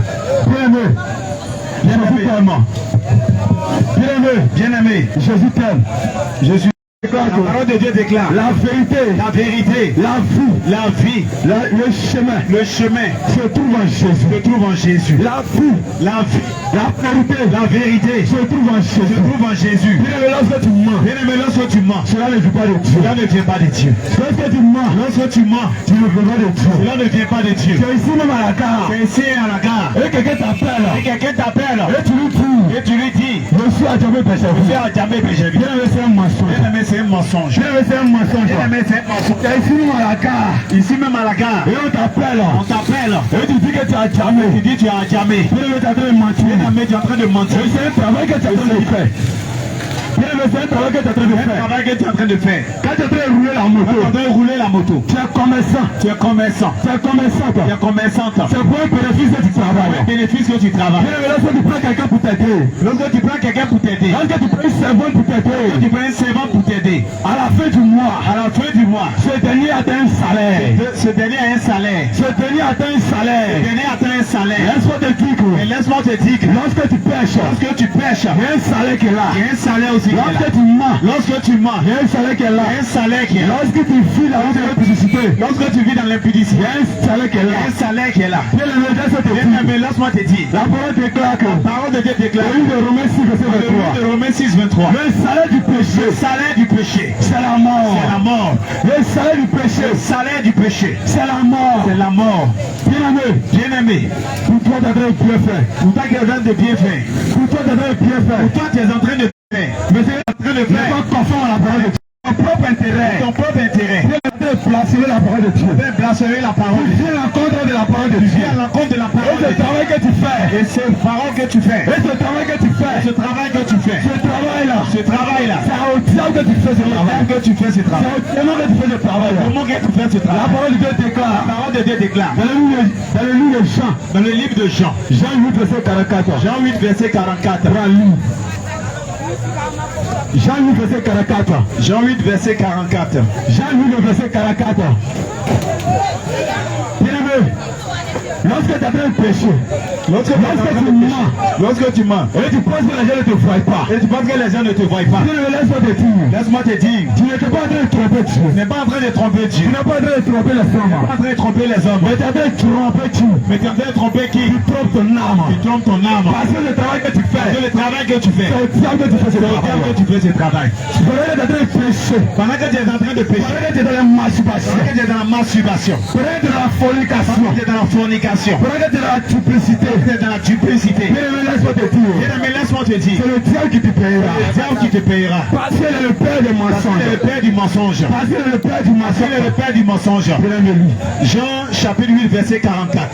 Bien-aimé, Jésus t'aime. La parole de Dieu déclare la vérité, la vie, le chemin se trouve en Jésus. La vérité se trouve en Jésus. Bien-aimé, lorsque tu mens, cela ne vient pas de Dieu. Lorsque tu mens, tu ne viens pas de Dieu. Cela ne vient pas de Dieu. C'est ici même à la gare. Et quelqu'un t'appelle. Et tu lui dis, je suis à jamais péché. Bien-aimé, c'est un mensonge. C'est un mensonge. Ici même à la gare. Et on t'appelle. Et tu dis que tu as jamais. Tu as jamais. Tu es en train de mentir. C'est un travail que tu es en train de faire. C'est un travail que tu es en train de faire. Quand tu es en train de rouler la moto. Tu es commerçant. C'est pour un bénéfice que tu travailles. Lorsque tu prends quelqu'un pour t'aider. Lorsque tu prends une servante pour t'aider. À la fin du mois. Ce dernier atteint un salaire. Laisse-moi te dire que lorsque tu pêches, il y a un salaire qui est là. Il y a un salaire aussi. Lorsque tu mens, il y a un salaire qui est là. Lorsque tu vis dans l'impudicité, il y a un salaire qui est là. Mais laisse-moi te dire. La parole de Dieu déclare. Le Romains 6, 23. Le salaire du péché. C'est la mort. Le salaire du péché. C'est la mort. Bien-aimé. Pour toi, tu es en train de bien faire. Pour toi, tu es en train de bien faire. Pour toi, tu es en train de bien faire. Pour toi, tu es en train de faire. Mais tu es en train de faire. Pas conforme à la parole de Dieu. Ton propre intérêt. Ton propre intérêt. Tu es en train de blasphémer la parole de Dieu. Tu es blasphémer la parole de Dieu. Tu viens à l'encontre de la parole de Dieu. Tu viens à l'encontre de la parole de Dieu. Et ce travail que tu fais. Et ce parole que tu fais. Et ce travail que tu fais. Ce travail que tu fais. Ce travail-là. Ce travail-là. C'est au diable que tu fais ce travail. Que tu fais ce travail. C'est au diable que tu fais ce travail. Comment que tu fais ce travail. La parole de Dieu déclare. La parole de Dieu déclare. Dans le livre de Jean. Dans le livre de Jean. Jean 8 verset 44. Jean 8 verset 44. Jean 8 verset 44. Jean 8 verset 44. Jean 8 verset 44. Bien-aimé, lorsque tu es en train de pécher, lorsque tu mens, et tu penses que les gens ne te voient pas, laisse-moi te dire, tu n'es pas en train de tromper Dieu. Tu n'es pas en train de tromper Dieu. Tu n'es pas en train de tromper les hommes. Tu n'es pas en train de tromper les hommes. Mais tu es en train de tromper Dieu. Mais tu es en train de tromper qui? Tu trompes ton âme. Tu trompes ton âme. Parce que le travail que tu fais, c'est au diable que tu fais ce travail. Pendant que tu es en train de pécher, pendant que tu es en train de pécher, pendant que tu es dans la masturbation, pendant que tu es dans la masturbation, pendant que tu es dans la fornication, pendant que tu es dans la fornication, pendant que tu es dans la duplicité, tu es dans la duplicité. Laisse-moi te dire, c'est le diable qui te payera. C'est le diable qui te payera. Parce qu'il est le père du mensonge. C'est le père du mensonge. Parce qu'il est le père du mensonge. C'est le père du mensonge. Jean chapitre 8 verset 44.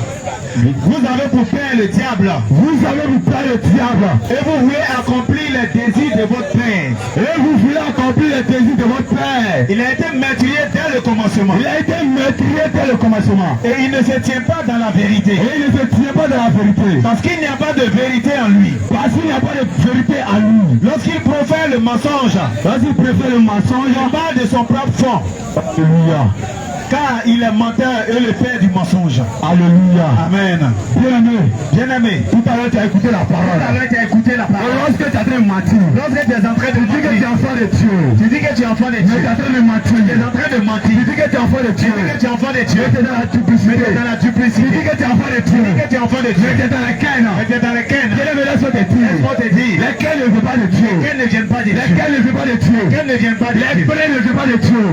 Vous avez pour père le diable. Vous avez pour père le diable. Et vous voulez accomplir les désirs de votre père. Et vous voulez accomplir les désirs de votre père. Il a été meurtrier dès le commencement. Il a été meurtrier dès le commencement. Et il ne se tient pas dans la vérité. Et il ne se tient pas dans la vérité. Parce qu'il n'y a pas de vérité en lui. Parce qu'il n'y a pas de vérité en lui. Lorsqu'il profère le mensonge, lorsqu'il préfère le mensonge, il parle de son propre fond. Alléluia. Car il est menteur et le père du mensonge. Alléluia. Amen. Bien-aimé. Bien-aimé. Tout à l'heure tu as écouté la parole. Tout à l'heure tu as écouté la parole. Et lorsque tu es en train de mentir. Lorsque tu es en train de mentir. Tu dis que tu es enfant de Dieu. Tu dis que tu es enfant de Dieu. Mais tu es en train de mentir. Tu es en train de mentir. Tu dis que tu es enfant de Dieu. Tu dis que tu es enfant de Dieu. Mais tu es dans la duplicité. Mais tu es dans la duplicité. Tu dis que tu es enfant de Dieu. Tu dis que tu es enfant de Dieu. Mais tu es dans la quête. Mais tu es dans la quête. Laisse-moi te dire. Laisse-moi te dire. Lesquels ne veulent pas de Dieu. Lesquels ne viennent pas de Dieu. Lesquels ne veulent pas de Dieu. Lesquels ne viennent pas de Dieu. Lesquels ne viennent pas de Dieu.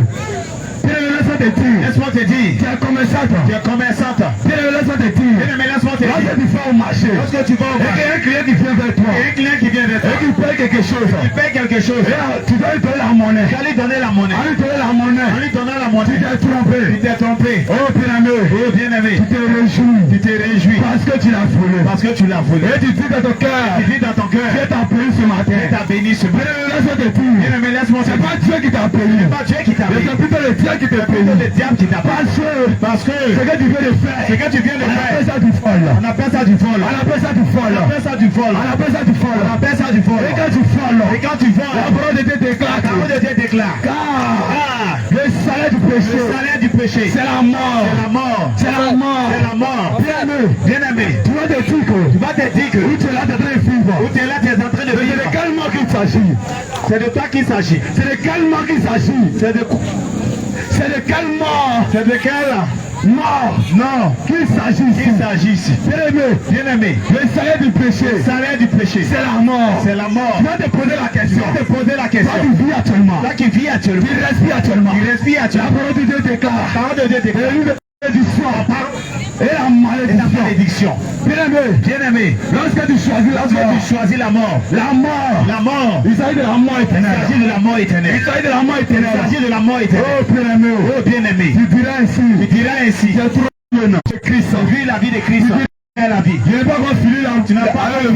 Laisse-moi te dire. Tu es commerçante. Tu es commerçante. Laisse-moi te dire. Laisse-moi te dire. Lorsque tu vas au marché. Lorsque tu vas au marché. Et un client qui vient vers toi. Et un client qui vient vers toi. Et qui paye quelque chose. Il paye quelque chose. Et tu dois lui donner la monnaie. Tu dois lui donner la monnaie. En lui donnant la monnaie. En lui donnant la monnaie. Tu t'es trompé. Tu t'es trompé. Oh bien-aimé. Oh bien-aimé. Tu t'es réjoui. Tu t'es réjoui. Parce que tu l'as volé. Parce que tu l'as volé. Et tu dis dans ton cœur. Tu dis dans ton cœur. Dieu t'a béni ce matin. Dieu t'a béni ce matin. Laisse-moi te dire. Bien-aimé, laisse-moi te dire. C'est pas Dieu qui t'a béni. C'est pas Dieu qui t'a béni. C'est plutôt le diable qui t'a béni. Le diable qui t'a béni. Parce que ce que tu viens de faire. Ce que tu viens de faire. On appelle ça du vol. On appelle ça du vol. On appelle ça du vol. On appelle ça du vol. On appelle ça du vol. On appelle ça du vol. Et quand tu voles. Et quand tu voles. La parole de Dieu déclare. La parole de Dieu déclare. Car le salaire du péché. Le salaire du péché. C'est la mort. C'est la mort. C'est la mort. C'est la mort. Bien-aimé. Bien-aimé. Tu vas te dire que. Tu vas te dire que. Où tu es là, tu es en train de vivre. Où tu es là, tu es en train de vivre. C'est de quel mort qu'il s'agit. C'est de toi qu'il s'agit. C'est de quel mort qu'il s'agit. C'est de quel mort. C'est de quel mort. Non. Qu'il s'agit ici. Bien-aimé. Bien-aimé. Le salaire du péché. Le salaire du péché. C'est la mort. C'est la mort. Tu vas te poser la question. Tu vas te poser la question. Toi qui vis actuellement. Toi qui vis actuellement. Il respire actuellement. Il respire actuellement. La parole de Dieu déclare. La parole de Dieu déclare. Et la malédiction. Bien-aimé, lorsque tu choisis la mort, il s'agit de la mort éternelle. Il s'agit de la mort éternelle. Il s'agit de la mort éternelle. Oh bien-aimé, tu diras ainsi. C'est Christ. Vis la vie de Christ. La vie. Il n'est pas encore fini là. Tu n'as pas avec le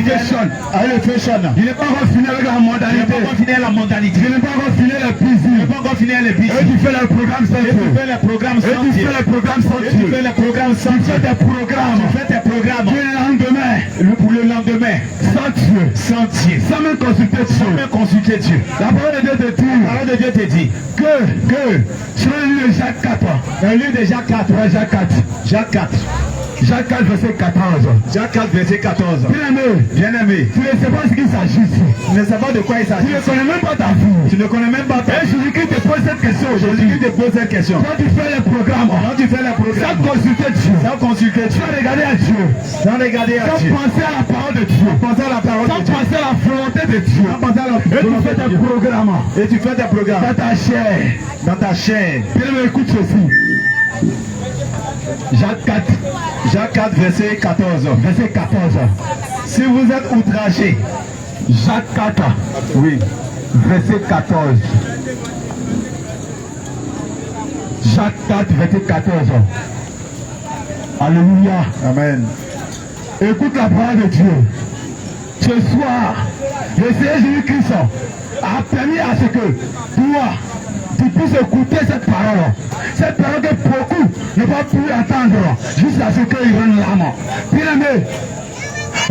fashion. Il n'est pas encore fini avec la mondanité. Il n'est pas encore fini la mondanité. Il n'est pas encore fini le business. Il n'est pas encore fini le business. Et tu fais le programme sans Dieu. Et tu fais le programme sans Dieu. Et tu fais le programme sans Dieu. Et tu fais le programme sans Dieu. Tu fais tes programmes. Tu fais tes programmes. Pour le lendemain. Pour le lendemain. Sans Dieu. Sans Dieu. Sans même consulter Dieu. Sans même consulter Dieu. La parole de Dieu te dit. La parole de Dieu te dit que sur le livre de Jacques 4. Dans le livre de Jacques 4. Jacques 4. Jacques 4. Jacques 4 verset 14. Jacques 4 verset 14. Bien-aimé, tu ne sais pas ce qu'il s'agit. Tu ne sais pas de quoi il s'agit. Tu ne connais même pas ta vie. Tu ne connais même pas ta vie. Jésus-Christ te pose cette question aujourd'hui. Jésus te pose cette question. Quand tu fais le programme, sans consulter Dieu. Sans consulter Dieu. Sans regarder à Dieu. Sans regarder à Dieu. Sans penser à la parole de Dieu. Sans penser à la parole de Dieu. Sans penser à la volonté de Dieu. Sans penser à la volonté de Dieu. Et tu fais tes programmes. Et tu fais tes programmes. Dans ta chair. Dans ta chair. Bien-aimé, écoute ceci. Jacques 4. Jacques 4, verset 14. Verset 14. Si vous êtes outragés, Jacques 4. Oui. Verset 14. Jacques 4, verset 14. Alléluia. Amen. Écoute la parole de Dieu. Ce soir, le Seigneur Jésus-Christ a permis à ce que toi, tu puisses écouter cette parole. Cette parole que beaucoup ne peuvent plus entendre jusqu'à ce qu'ils rendent l'âme. Bien aimé,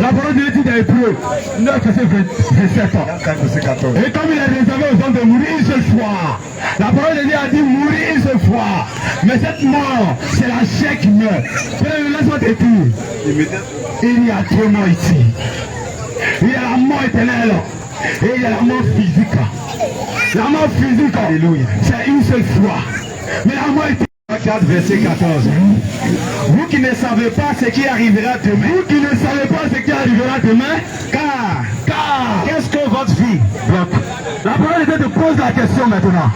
la parole de Dieu dit dans Hébreux 9, verset 27. Et comme il est réservé aux hommes de mourir une seule fois, la parole de Dieu a dit mourir une seule fois. Mais cette mort, c'est la chair qui meurt. Laisse-moi te dire, il y a deux morts ici. Il y a la mort éternelle et il y a la mort physique. La mort physique, alléluia, c'est une seule fois. Mais la mort éternelle, 4, verset 14. Vous qui ne savez pas ce qui arrivera demain. Vous qui ne savez pas ce qui arrivera demain, car qu'est-ce que votre vie? Donc, la parole de Dieu te pose la question maintenant.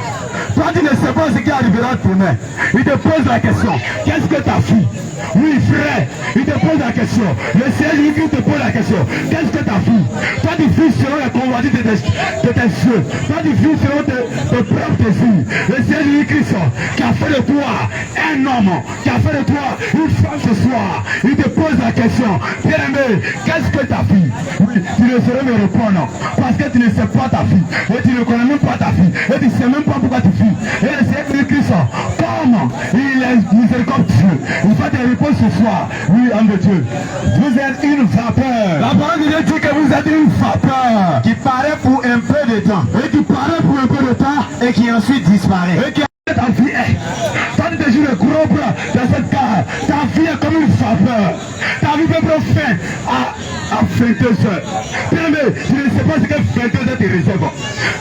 Toi, tu ne sais pas ce qui arrivera demain. Il te pose la question. Qu'est-ce que ta fille? Oui, frère, il te pose la question. Le Seigneur qui te pose la question. Qu'est-ce que ta fille? Toi, tu vis selon la convoitise de tes yeux. Toi, tu vis selon tes propres désirs. Le Seigneur Christ qui a fait de toi un homme, qui a fait de toi une femme ce soir. Il te pose la question. Bien-aimé, qu'est-ce que ta fille? Oui, tu ne saurais me répondre. Parce que tu ne sais pas ta fille. Et tu ne connais même pas ta fille. Et tu ne sais même pas pourquoi tu vis. Et le Seigneur Christ, comme il est miséricordieux, il va te répondre ce soir. Oui, homme de Dieu. Vous êtes une vapeur. La parole de Dieu dit que vous êtes une vapeur Qui paraît pour un peu de temps et qui paraît pour un peu de temps et qui ensuite disparaît. et qui ta vie est. Toi, tu te joues le gros bras dans cette gare. Ta vie est comme une vapeur. Ta vie peut prendre fin à 22 heures. Bien aimé, tu ne sais pas ce que 22 heures te réserve.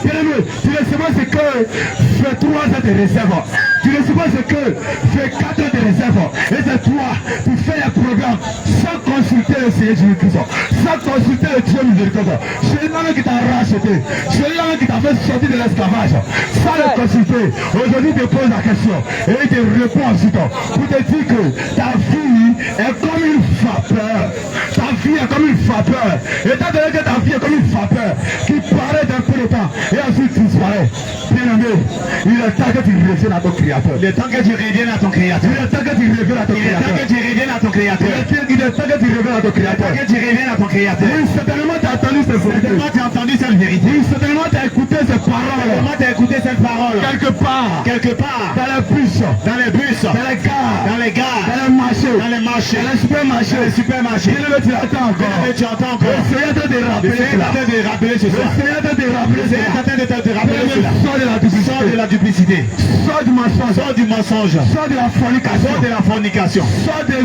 Bien aimé, tu ne sais pas ce que 23 heures te réserve. Tu ne sais pas ce que 24 heures te réserve. Et c'est toi, tu fais un programme sans consulter le Seigneur Jésus-Christ, sans consulter le Dieu miséricordieux. C'est l'homme qui t'a racheté. C'est l'homme qui t'a fait sortir de l'esclavage. Sans le consulter. Aujourd'hui, il te pose la question et il te répond ensuite pour te dire que ta vie est comme une vapeur. Ta vie est comme une vapeur. Étant donné que ta vie est comme une vapeur qui paraît d'un peu de temps et ensuite disparaît. Bien aimé, il est temps que tu reviennes à ton Créateur. Il est temps que tu reviennes à ton Créateur. Il est temps que tu reviennes à ton Il est temps Créateur. que tu reviennes à ton Créateur. Il est temps que tu reviennes à ton Créateur. Que tu reviennes à ton Créateur. Oui, certainement tu as entendu cette vérité. Certainement tu as entendu cette vérité. Oui, certainement tu as écouté ces paroles. Certainement tu as écouté cette parole. Quelque part. Dans les bus. Dans les bus. Dans les gares. Dans les gares. Dans les marchés. Dans les marchés. Dans les supermarchés. Dans les supermarchés. Tu entends encore. Et tu entends encore. Le Seigneur est en train de rappeler Le Seigneur est en train de rappeler ce soir. Le Seigneur est en train de rappeler Le Seigneur est en train de te rappeler cela. Sors de la duplicité. Sors de la duplicité. Sors du mensonge. Sors du mensonge. Sors de la fornication. Sors de la fornication. Sors de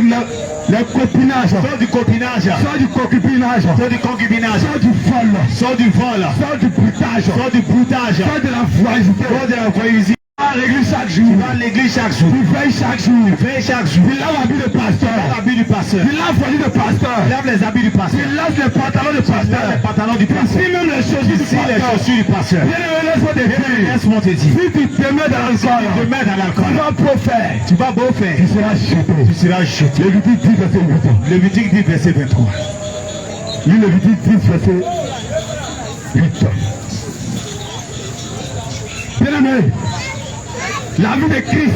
le copinage. Sors du copinage. Sors du concubinage. Sors du concubinage. Sors du vol. Sors du vol. Sors du broutage. Sors du broutage. Sors de la voisité. Sors de la voisité. Tu vas à l'église chaque jour. Tu vas à l'église chaque jour. Tu veilles chaque jour. Tu veilles chaque jour. Tu laves l'habit de pasteur. Tu laves l'habit du pasteur. Tu laves l'habit de pasteur. Tu laves les habits du pasteur. Tu laves les pantalons de Tu pasteur. laves les pantalons du pasteur. Si même les chaussures du Si les pasteur. chaussures du pasteur. Bien-aimé, laisse-moi te dire. Laisse-moi te dire. Si tu te mets dans l'alcool, Tu te mets dans tu l'alcool. vas beau faire. Tu vas beau faire. Tu seras jeté. Tu seras jeté. Lévitique 10, verset 8. Lévitique 10, verset 23. Lis Lévitique 10, verset 8. Bien-aimé, la vie de Christ,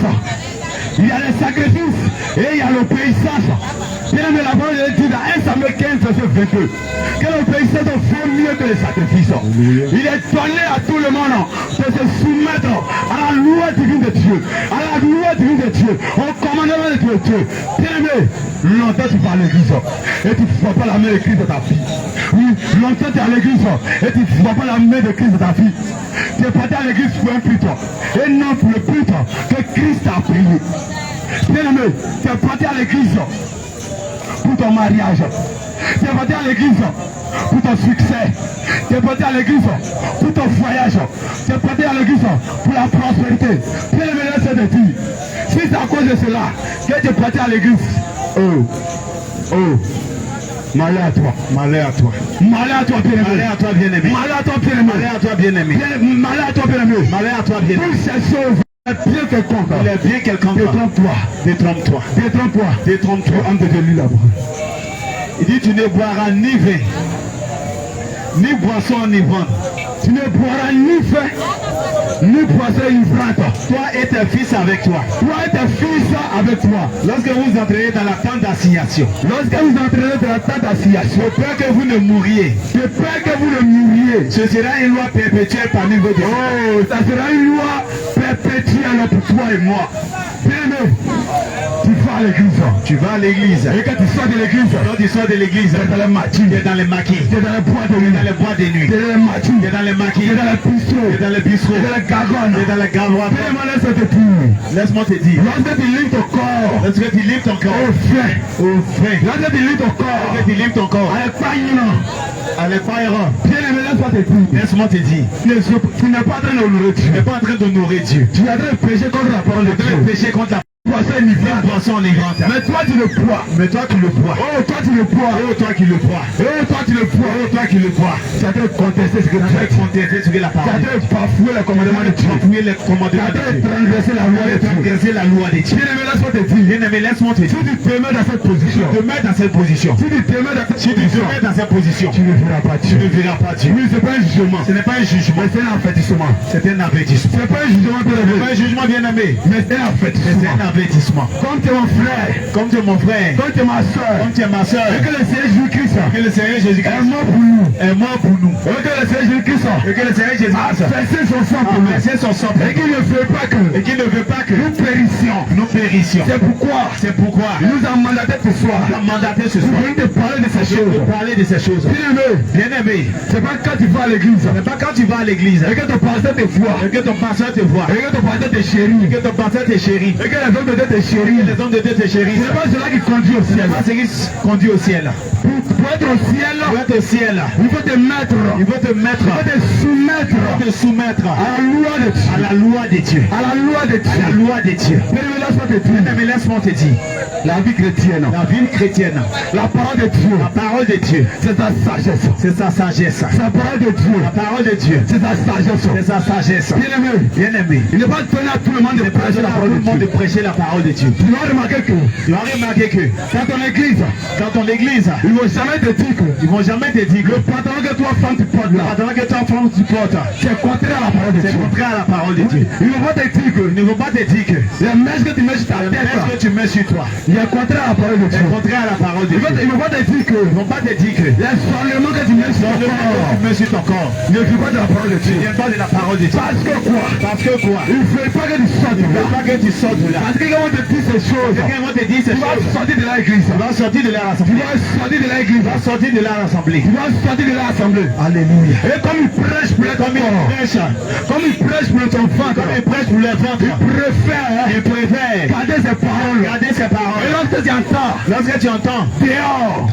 il y a les sacrifices et il y a l'obéissance. Bien-aimé, la parole de Dieu dans 1 Samuel 15, verset 22, que l'obéissance vaut mieux que les sacrifices. Il est donné à tout le monde de se soumettre à la loi divine de Dieu, à la loi divine de Dieu, au commandement de Dieu. Bien-aimé, longtemps tu vas à l'église et tu ne vois pas la main de Christ dans ta vie. Oui, longtemps tu es à l'église et tu ne vois pas la main de Christ dans ta vie. Tu es parti à l'église pour un but et non pour le but que Christ a prié. Bien-aimé, tu es parti à l'église pour ton mariage. Tu es parti à l'église pour ton succès. Tu es parti à l'église pour ton voyage. Tu es parti à l'église pour la prospérité. Bien-aimé, laisse de dire, si c'est à cause de cela que tu es parti à l'église, malheur à toi. Malheur à toi. Malheur à toi, bien-aimé. Malheur à toi, bien-aimé. Malheur à toi, bien-aimé. Malheur à toi, bien-aimé. Malheur à toi, bien-aimé. Malheur à toi, bien-aimé. Toutes ces choses bien quelconque. Il est bien quelconque. Détrompe-toi. Détrompe-toi. Détrompe-toi. Détrompe-toi. Homme de Dieu, là-bas. Il dit tu ne boiras ni vin, ni boisson ni vin. Tu ne boiras ni vin, ni boisson ivrantes. Toi et tes fils avec toi. Toi et tes fils avec toi. Lorsque vous entrerez dans la tente d'assignation. Lorsque vous entrerez dans la tente d'assignation. De peur que vous ne mouriez. De peur que vous ne mouriez. Ce sera une loi perpétuelle parmi vos descendants. Oh, ça sera une loi perpétuelle pour toi et moi. Bien-aimé, tu vas à l'église. Tu vas à l'église. Et quand tu sors de l'église, quand tu sors de l'église, tu es dans les maquis. Tu es dans les maquis. Tu es dans les bois de nuit. Dans les bois de nuit. Tu es dans les maquis. Tu es dans les maquis. Tu es dans les bistrots. Tu es dans les bistrots. Tu es dans les garonnes. Tu es dans les garonnes. Laisse-moi te dire. Laisse-moi te dire. Lorsque tu livres ton corps. Lorsque tu livres ton corps. Au fin. Au fin. Lorsque tu livres ton corps. Lorsque tu livres ton corps. À l'épargne. À l'épargne. Bien-aimé, laisse-moi te dire. Laisse-moi te dire. Tu n'es pas en train d'honorer Dieu. Tu n'es pas en train d'honorer Dieu. Tu es en train de pécher contre la parole de Dieu. Tu es en train de pécher contre la poisson livrante. Mais toi tu le bois. Mais toi tu le bois. Oh toi tu le bois. Oh toi qui le bois. Oh toi tu le bois. Oh toi qui le bois. Tu as de contester ce que tu as contesté ce que la parole. Tu as de bafouer les commandements de Dieu. Bafouer les commandements de Dieu. Transgresser la loi de Dieu. Transgresser la loi de Dieu. Bien-aimé, laisse-moi te dire. Bien-aimé, laisse-moi te dire. Si tu te mets dans cette position. Tu te mets dans cette position. Si tu te mets dans cette position. Dans cette position. Tu ne verras pas Dieu. Tu ne verras pas Dieu. Oui, c'est pas un jugement. Ce n'est pas un jugement. Mais c'est un avertissement. C'est un avertissement. C'est pas un jugement bien aimé. C'est pas un jugement bien aimé. Mais c'est un avertissement. C'est un avertissement. Comme tu es mon frère. Comme tu es mon frère. Comme tu es ma soeur. Comme tu es ma soeur. Et que le Seigneur Jésus-Christ. Que le Seigneur Jésus-Christ est mort pour nous. Est mort pour nous. Et que le Seigneur Jésus-Christ. Et que le Seigneur Jésus-Christ a versé son sang pour nous. Versé son sang. Et qu'il ne veut pas que. Et qu'il ne veut pas que nous périssions. Nous périssions. C'est pourquoi. C'est pourquoi. Il nous a mandaté ce soir. Il nous a mandaté ce soir. De parler de ces choses. De parler de ces choses. Bien-aimé. Bien-aimé. C'est pas quand tu vas à l'église. C'est pas quand tu vas à l'église. Et que ton pasteur te voit. Et que ton pasteur te voit. Et que ton pasteur te chérit. Et que ton pasteur te chérit. Et que les hommes de Dieu te chérissent. Les hommes de Dieu te chérissent. C'est pas cela qui conduit au ciel. C'est ce qui conduit au ciel. Pour être au ciel. Pour être au ciel. Il faut te mettre. Il faut te mettre. Il faut te soumettre. Il faut te soumettre à la loi de Dieu. À la loi de Dieu. À la loi de Dieu. À la loi de Dieu. Mais laisse-moi te dire. La vie chrétienne. La vie chrétienne. La parole de Dieu. La parole de Dieu. C'est sa sagesse. C'est sa sagesse. La parole de Dieu. La parole de Dieu. C'est sa sagesse. C'est sa sagesse. Bien-aimé. Bien-aimé. Il n'est pas donné à tout le monde de prêcher la parole de Dieu. De prêcher la parole de Dieu. Tu vas remarquer que. Dans ton église. Dans ton église. Ils ne vont jamais te dire que. Ils vont jamais te dire que. Le pantalon que toi femme tu portes là. Le pantalon que toi femme tu portes. C'est contraire à la parole de Dieu. C'est contraire à la parole de Dieu. Ils ne vont pas te dire que. Ils ne vont pas te dire que. Les mèches que tu mets sur ta tête. Les mèches que tu mets sur toi. Il est contraire à la parole de Dieu. C'est contraire à la parole de Dieu. Ils ne vont pas te dire que. Ils vont pas te dire que. Les soignements que tu mets sur ton corps. Ne vient pas de la parole de Dieu. Ne vient pas de la parole de Dieu. Parce que quoi? Parce que quoi? Il ne faut pas que tu sortes de là. Il ne faut pas que tu sortes de là. Parce que quand on te dit ces choses. Quand on te dit ces choses. Tu vas sortir de l'église. Tu vas sortir de la rassemblée. Tu vas sortir de l'église. Tu vas sortir de la rassemblée. Tu vas sortir de la rassemblée. Alléluia. Et comme il prêche pour le comme il prêche pour ton ventre. Comme il prêche pour le ventre. Il préfère. Garder ses paroles. Garder ses paroles. Et lorsque tu entends. Lorsque tu entends. Dehors.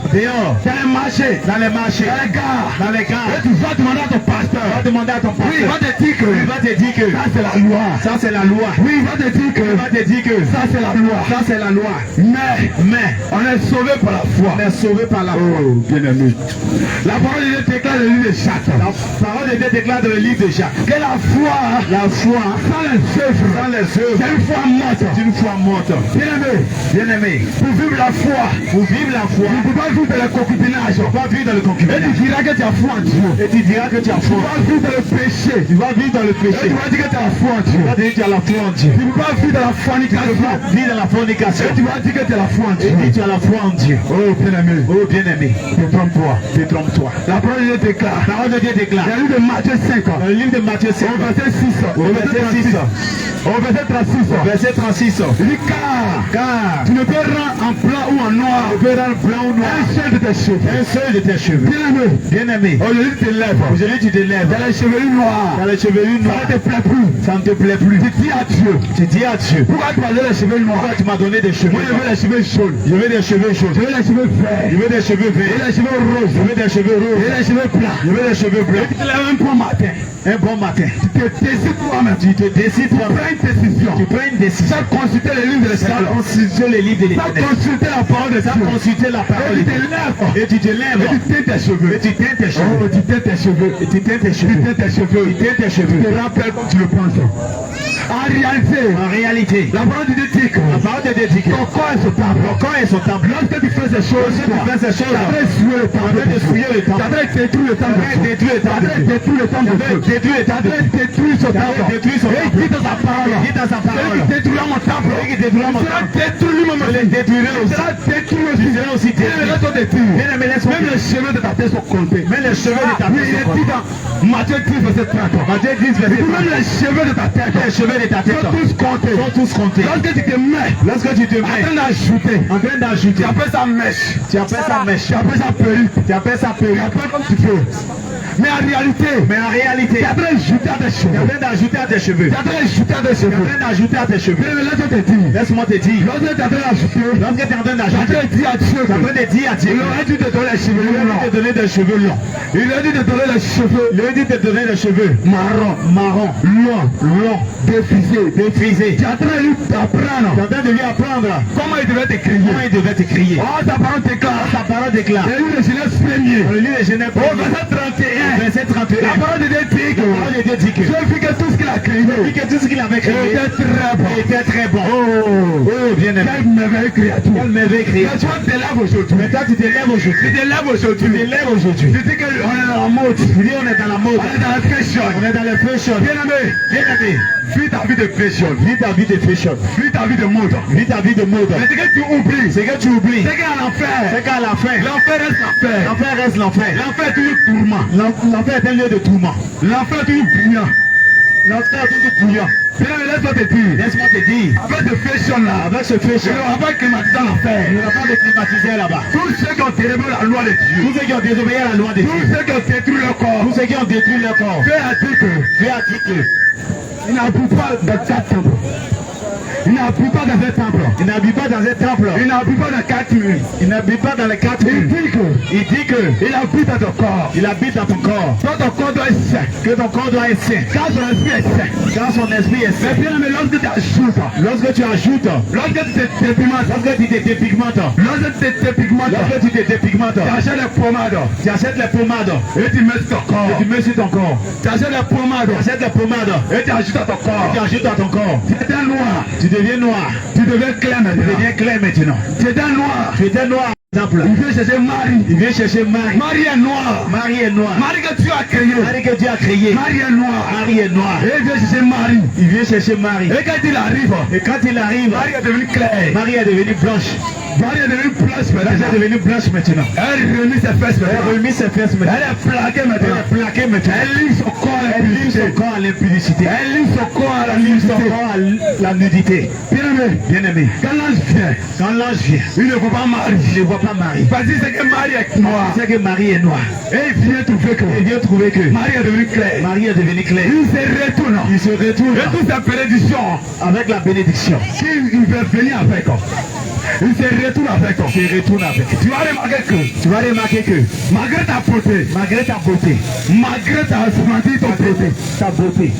Dans les marchés. Dans les marchés. Dans les gares. Dans les gares. Et tu vas demander à ton pasteur. Tu vas demander à ton pasteur. Oui, il va te dire que. Il va te dire que. Ça c'est la loi. Ça c'est la loi. Oui, il va te dire que. Il va te dire que. Ça c'est la loi. Ça c'est la loi. Mais on est sauvé par la foi. On est sauvé par la foi. Oh, bien aimé. La parole de Dieu déclare dans le livre de Jacques. La parole de Dieu déclare dans le livre de Jacques. Que la foi. Sans les œuvres. Sans les œuvres. C'est une foi morte. C'est une foi morte. Bien aimé. Bien aimé. Pour vivre la foi. Pour vivre la foi. Tu ne peux pas vivre dans le concubinage. Tu ne peux pas vivre dans le concubinage. Et tu diras que tu as foi en Dieu. Et tu diras que tu as foi. Tu vas vivre dans le péché. Tu vas vivre dans le péché. Et tu vas dire que tu as foi en Dieu. Tu vas dire que tu as la foi en Dieu. Tu ne peux pas vivre dans la fornication. Tu vas vivre dans la fornication. Et tu vas dire que tu as la foi en Dieu. Et tu as la foi en Dieu. Oh bien aimé. Oh bien aimé. Détrompe-toi. Détrompe-toi. La parole de Dieu déclare. La parole de Dieu déclare. Dans le livre de Matthieu 5. Dans le livre de Matthieu 5. Au verset 6. Au verset 6. Au verset 36. Verset 36. Il dit car tu ne peux rendre en blanc ou en noir. Tu peux rendre blanc ou noir. Un seul de tes cheveux. Un seul de tes cheveux. Bien aimé. Bien aimé. Aujourd'hui tu te lèves. Aujourd'hui tu te lèves. Dans les chevelures noires. Dans les chevelures noires. Ça ne te plaît plus. Ça ne te plaît plus. Tu dis à Dieu. Tu dis à Dieu. Pourquoi tu m'as donné les cheveux noirs? Pourquoi tu m'as donné des cheveux? Moi je veux les cheveux jaunes. Je veux des cheveux jaunes. Je veux les cheveux verts. Je veux des cheveux Je veux verts. les cheveux roses. Je veux des cheveux Je roses. veux les cheveux blancs. Je veux des cheveux blancs. Tu te lèves un bon matin. Un bon matin. Tu te décides toi-même. Tu te décides Tu prends une décision. Tu prends une décision. Sans consulter les livres de l'Éternel. Sans consulter les livres de Sans l'Éternel. consulter la parole de Dieu. Sans consulter la parole Et de tu te Dieu. lèves. Et tu te lèves. Et tu teintes tes cheveux. Et tu teintes tes cheveux. Oh, tu teintes tes cheveux. Et tu teintes tes cheveux. Tu teintes tes cheveux. Tu teintes tes Tu cheveux. te rappelles comme tu le penses. En réalité, la parole de Dieu dit que la parole de Dieu dit que ton corps est son temple. ton corps est son temple. Lorsque tu fais ces choses, tu fais ces choses, tu as détruit le temple. tu as détruit le temple. Tu as détruit le temple. Tu as détruit le temple. Tu as détruit le temple. détruit le temple. Tu as détruit son temple. détruit son Et temple. il dit dans sa parole, Il dit dans sa parole, celui qui détruira mon temple, celui qui détruira mon il sera temple, détruit lui-même. je le détruirai Il aussi. sera détruit aussi. Il sera aussi détruit. Laisse-toi détruire. Bien-aimé, laisse-moi Même les cheveux de ta tête sont comptés. Même les cheveux de ta Oui, tête il sont est dit comptés. dans Matthieu 10, verset 30. Matthieu 10, verset 30. Même les cheveux de ta tête, Les cheveux de ta tête sont tous comptés. sont tous comptés. Lorsque tu te mets, Lorsque tu te en train mets d'ajouter, en train d'ajouter, tu appelles ça mèche, tu appelles ça mèche, tu appelles ça perruque, tu appelles ça tu perruque. appelles comme tu peux. Mais en réalité, Mais en réalité, tu es en train d'ajouter à tes tu es en cheveux. train d'ajouter à tes cheveux. Tu es en train d'ajouter à tes Tu es en cheveux. train d'ajouter à tes cheveux. Mais laisse-moi te dire, Laisse-moi te dire, lorsque tu es en train d'ajouter, lorsque tu es en train tu es en d'ajouter, train de dire à Dieu tu es en train de dire à Dieu, il aurait dû te donner les cheveux il longs. va te donner des cheveux longs. Il aurait dû te donner les cheveux Il va te donner des cheveux marrons, marrons, longs, défrisés. défrisés. Tu es en train de lui Tu es apprendre en train de lui apprendre comment il devait te crier. comment il devait te crier. Oh, ta parole déclare. Sa parole déclare. Et lui, le Genèse premier. Dans le livre de Genèse, Au verset 31. verset 31, La parole de Dieu dit que la parole de Dieu dit que Dieu fit que tout ce qu'il a créé dit que tout ce qu'il avait créé était très bon. était très bon. Oh, bien aimé. Quelle merveilleuse créature. Quelle merveille créée. Mais toi, tu te lèves aujourd'hui. Mais toi, tu te lèves Tu aujourd'hui. te lèves Tu aujourd'hui. te lèves aujourd'hui. Tu dis qu'on est dans la mode. Tu dis on est dans la mode. On est dans la fashion. On est dans le fashion. Bien aimé, Bien aimé. vis ta vie de fashion. Vis ta vie de fashion. Vis ta vie de mode. Vis ta vie de mode. Mais ce que tu oublies, C'est que tu oublies. c'est qu'à l'enfer, C'est qu'à la fin, l'enfer reste l'enfer. l'enfer reste l'enfer. L'enfer est toujours tourment. L'enfer est un lieu de tourment. L'enfer est toujours bouillant. L'enfer est toujours bouillant. Bien aimé, laisse-moi te dire. Laisse-moi te dire, Avec ce fashion-là, avec ce il fashion, n'y aura pas climatisé dans l'enfer. il n'y aura pas de climatiseur là-bas. Tous ceux qui ont déréblé la loi de Dieu, Tous ceux qui ont désobéi à la loi de tous Dieu, ceux qui ont détruit leur corps, tous ceux qui ont détruit leur corps, Dieu a dit que Dieu a dit que il n'habite pas dans quatre temples. Il n'habite pas dans un temple. il n'habite pas dans un temple. Il n'habite pas dans quatre murs. Il n'habite pas dans les quatre Il murs. dit que Il dit que il habite dans ton corps. il habite dans ton corps. Toi, ton corps doit être sain. Que ton corps doit être saint. Car ton esprit est sain. Quand son esprit est Mais saint. bien, mais lorsque tu ajoutes, Lorsque tu ajoutes, lorsque tu te dépigmentes, lorsque tu te dépigmentes, lorsque tu te dépigmentes, lorsque tu te dépigmentes, tu achètes les pommades tu achètes les pommades et tu mets sur ton corps. et tu mets sur ton corps. Tu achètes les pommades Tu achètes les pommades et tu ajoutes à ton et corps. tu ajoutes à ton corps. Tu étais noir. Tu deviens noir. Tu deviens clair Tu maintenant. deviens clair maintenant. Tu étais noir. Tu étais noir. Exemple, Il vient chercher Marie. il vient chercher Marie. Marie est noire. Marie est noire. Marie que tu as créée. Marie que Dieu a créée. Marie est noire. Marie est noire. Et il vient chercher Marie. Il vient chercher Marie. Et quand il arrive, Et quand il arrive, Marie est devenue claire. Marie est devenue blanche. Marie est devenue blanche Elle est maintenant. devenue blanche maintenant. Elle remet ses fesses Elle a maintenant. remis ses fesses maintenant. Elle est plaquée Elle maintenant. est plaquée maintenant. Elle lit son corps à Elle lit son l'impudicité. corps à l'impudicité. Elle lit son corps à la Elle lit son nudité. corps à la nudité. Bien aimé, Bien aimé, quand l'ange vient, quand l'ange vient, il ne voit pas Marie. il ne voit pas Marie. Parce que c'est que Marie est noire. C'est que Marie est noire. Et il vient trouver que Il vient trouver que Marie est devenue claire. Marie est devenue claire. Il se retourne. Il se retourne Et toute sa bénédiction avec la bénédiction. qu'il veut venir avec. Il se retourne avec. Il se retourne avec. Tu vas remarquer que Tu vas remarquer que malgré ta beauté, malgré ta beauté, malgré ta splendide, ton beauté, ta beauté,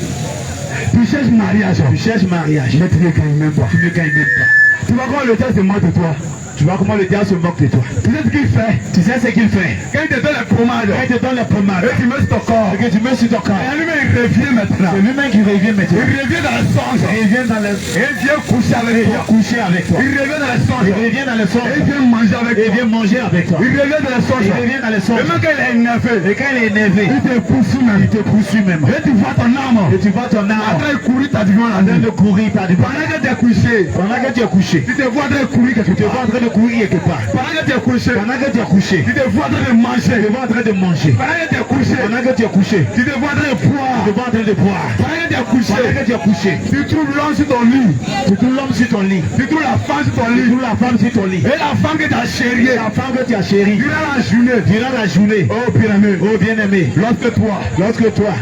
tu cherches mariage. tu cherches mariage. Mais tu ne gagnes même pas. Tu ne gagnes même pas. Tu vas voir le temps se moque de toi. Tu vois comment le diable se moque de toi. Tu sais ce qu'il fait? Tu sais ce qu'il fait. Quand il te donne la pommade, Quand il te donne la pommade, et tu mets sur ton corps, et que tu mets sur ton corps, et lui-même il revient maintenant. c'est lui-même qui revient maintenant. Il revient dans le songe. Et il vient dans le... Et il vient coucher avec Il vient toi. coucher avec toi. Il revient dans le songe. Il revient dans le Et il songe. vient manger avec Et il toi. vient manger avec toi. Il revient dans le songe. Il revient dans le Et songe. même quand il est énervé, Et quand il est énervé, il te poursuit même. il te poursuit même. Et tu vois ton âme. Et tu vois ton En âme train de courir, t'as du mal en à train de nuit. courir, t'as du Pendant que tu es couché, Pendant que tu es couché, tu te vois en train de courir quelque tu te vois part. en train de courir quelque part. Pendant que tu es couché, Pendant que tu es couché, tu te vois en train de manger. tu te vois en train de manger. Pendant que tu es couché, Pendant que tu es couché, tu te vois en train de tu te boire. vois en train de boire. Pendant que tu es couché, Pendant que tu es couché, tu trouves l'homme sur ton lit. tu trouves l'homme sur ton lit. Tu trouves la femme sur ton Tu lit. trouves la femme sur ton lit. Et la femme que tu as chérie. La femme que tu as chérie. Durant la journée. Durant la journée, Oh bien-aimé. oh bien-aimé, Lorsque toi, toi,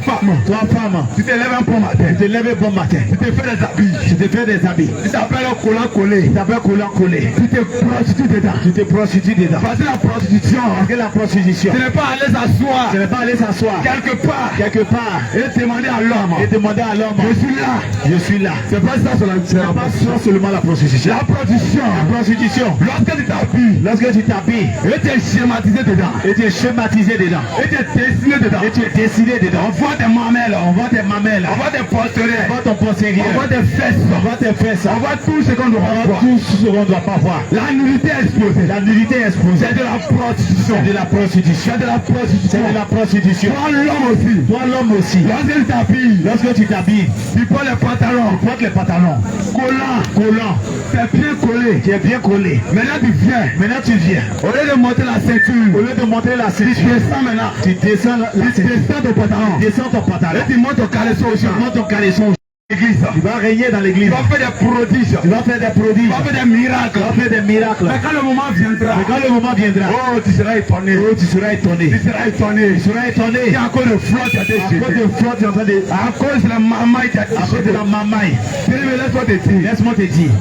femme, femme, tu te lèves un bon matin. tu te lèves un bon matin, Tu te fais des habits. tu te fais des habits, Tu t'appelles un collant collé. tu t'appelles collant collé, Tu te prostitues dedans. tu te prostitues dedans. Parce que la prostitution, Parce que la prostitution, ce n'est pas aller s'asseoir ce n'est pas aller s'asseoir quelque part quelque part et demander à l'homme et demander demander à l'homme, je suis là. je suis là. C'est pas ça Seulement la prostitution. La prostitution. La prostitution. Lorsque tu t'habilles, Lorsque tu t'habilles, et tu es schématisé dedans, et tu es schématisé dedans, et tu es dessiné dedans, et tu es décidé dedans, on voit tes mamelles, on voit tes mamelles, on voit tes postérieurs, on voit ton postérieur, on voit tes fesses, on voit tes fesses, on voit tout ce qu'on doit on voit voir. tout ce qu'on ne doit pas voir. La nudité est exposée. La nudité est exposée. C'est de la prostitution. C'est de la prostitution. C'est de la prostitution. C'est de la prostitution. Toi l'homme aussi. Toi l'homme aussi. Lorsque tu t'habilles, Lorsque tu t'habilles, tu prends les pantalons tu portes les pantalons collants, collants, c'est bien collé. tu es bien collé. Maintenant tu viens. Maintenant tu viens. Au lieu de monter la Au ceinture, lieu de montrer la tu ceinture, descends maintenant. tu descends la Tu ceinture. descends ton pantalon. Tu descends ton pantalon. Et tu montes ton caleçon au Tu champ. montes ton caleçon. L'église. Tu vas régner dans l'église. Tu vas faire des prodiges. Tu vas faire des Tu prodiges. vas faire des Tu miracles. vas faire des miracles. Mais quand le moment viendra, Mais quand le moment viendra, oh, tu seras étonné. oh, tu seras étonné. Tu seras étonné. Tu seras étonné. Il y a encore de flotte à tes À cause de flotte, tu es en train de... À cause de la mamaille qui a été À cause de la mamaille. laisse-moi te dire. Laisse-moi te dire.